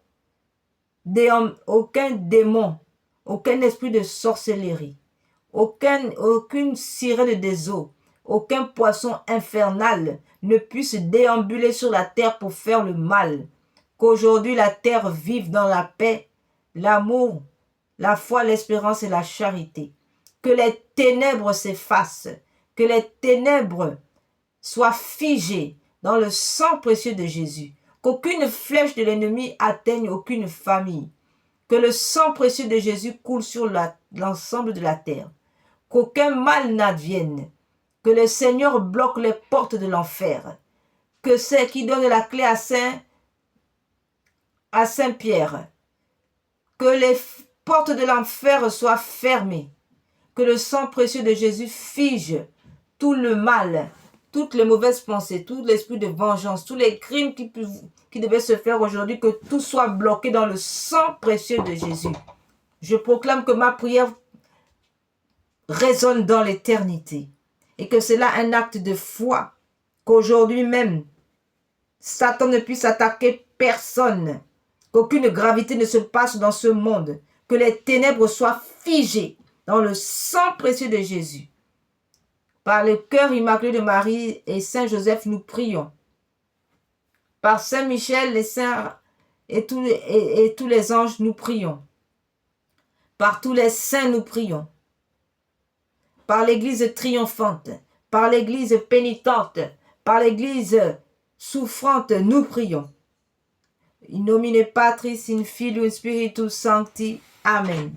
aucun esprit de sorcellerie, aucune sirène des eaux, aucun poisson infernal ne puisse déambuler sur la terre pour faire le mal. Qu'aujourd'hui la terre vive dans la paix, l'amour, la foi, l'espérance et la charité. Que les ténèbres s'effacent, que les ténèbres soient figées dans le sang précieux de Jésus. Qu'aucune flèche de l'ennemi atteigne aucune famille. Que le sang précieux de Jésus coule sur l'ensemble de la terre. Qu'aucun mal n'advienne. Que le Seigneur bloque les portes de l'enfer. Que c'est qui donne la clé à Saint-Pierre. Que les portes de l'enfer soient fermées. Que le sang précieux de Jésus fige tout le mal, toutes les mauvaises pensées, tout l'esprit de vengeance, tous les crimes qui devaient se faire aujourd'hui, que tout soit bloqué dans le sang précieux de Jésus. Je proclame que ma prière résonne dans l'éternité et que c'est là un acte de foi, qu'aujourd'hui même, Satan ne puisse attaquer personne, qu'aucune gravité ne se passe dans ce monde, que les ténèbres soient figées dans le sang précieux de Jésus. Par le cœur immaculé de Marie et Saint Joseph, nous prions. Par Saint Michel, les saints et tous les anges, nous prions. Par tous les saints, nous prions. Par l'Église triomphante, par l'Église pénitente, par l'Église souffrante, nous prions. In nomine Patris, in Filio, in Spiritus Sancti. Amen.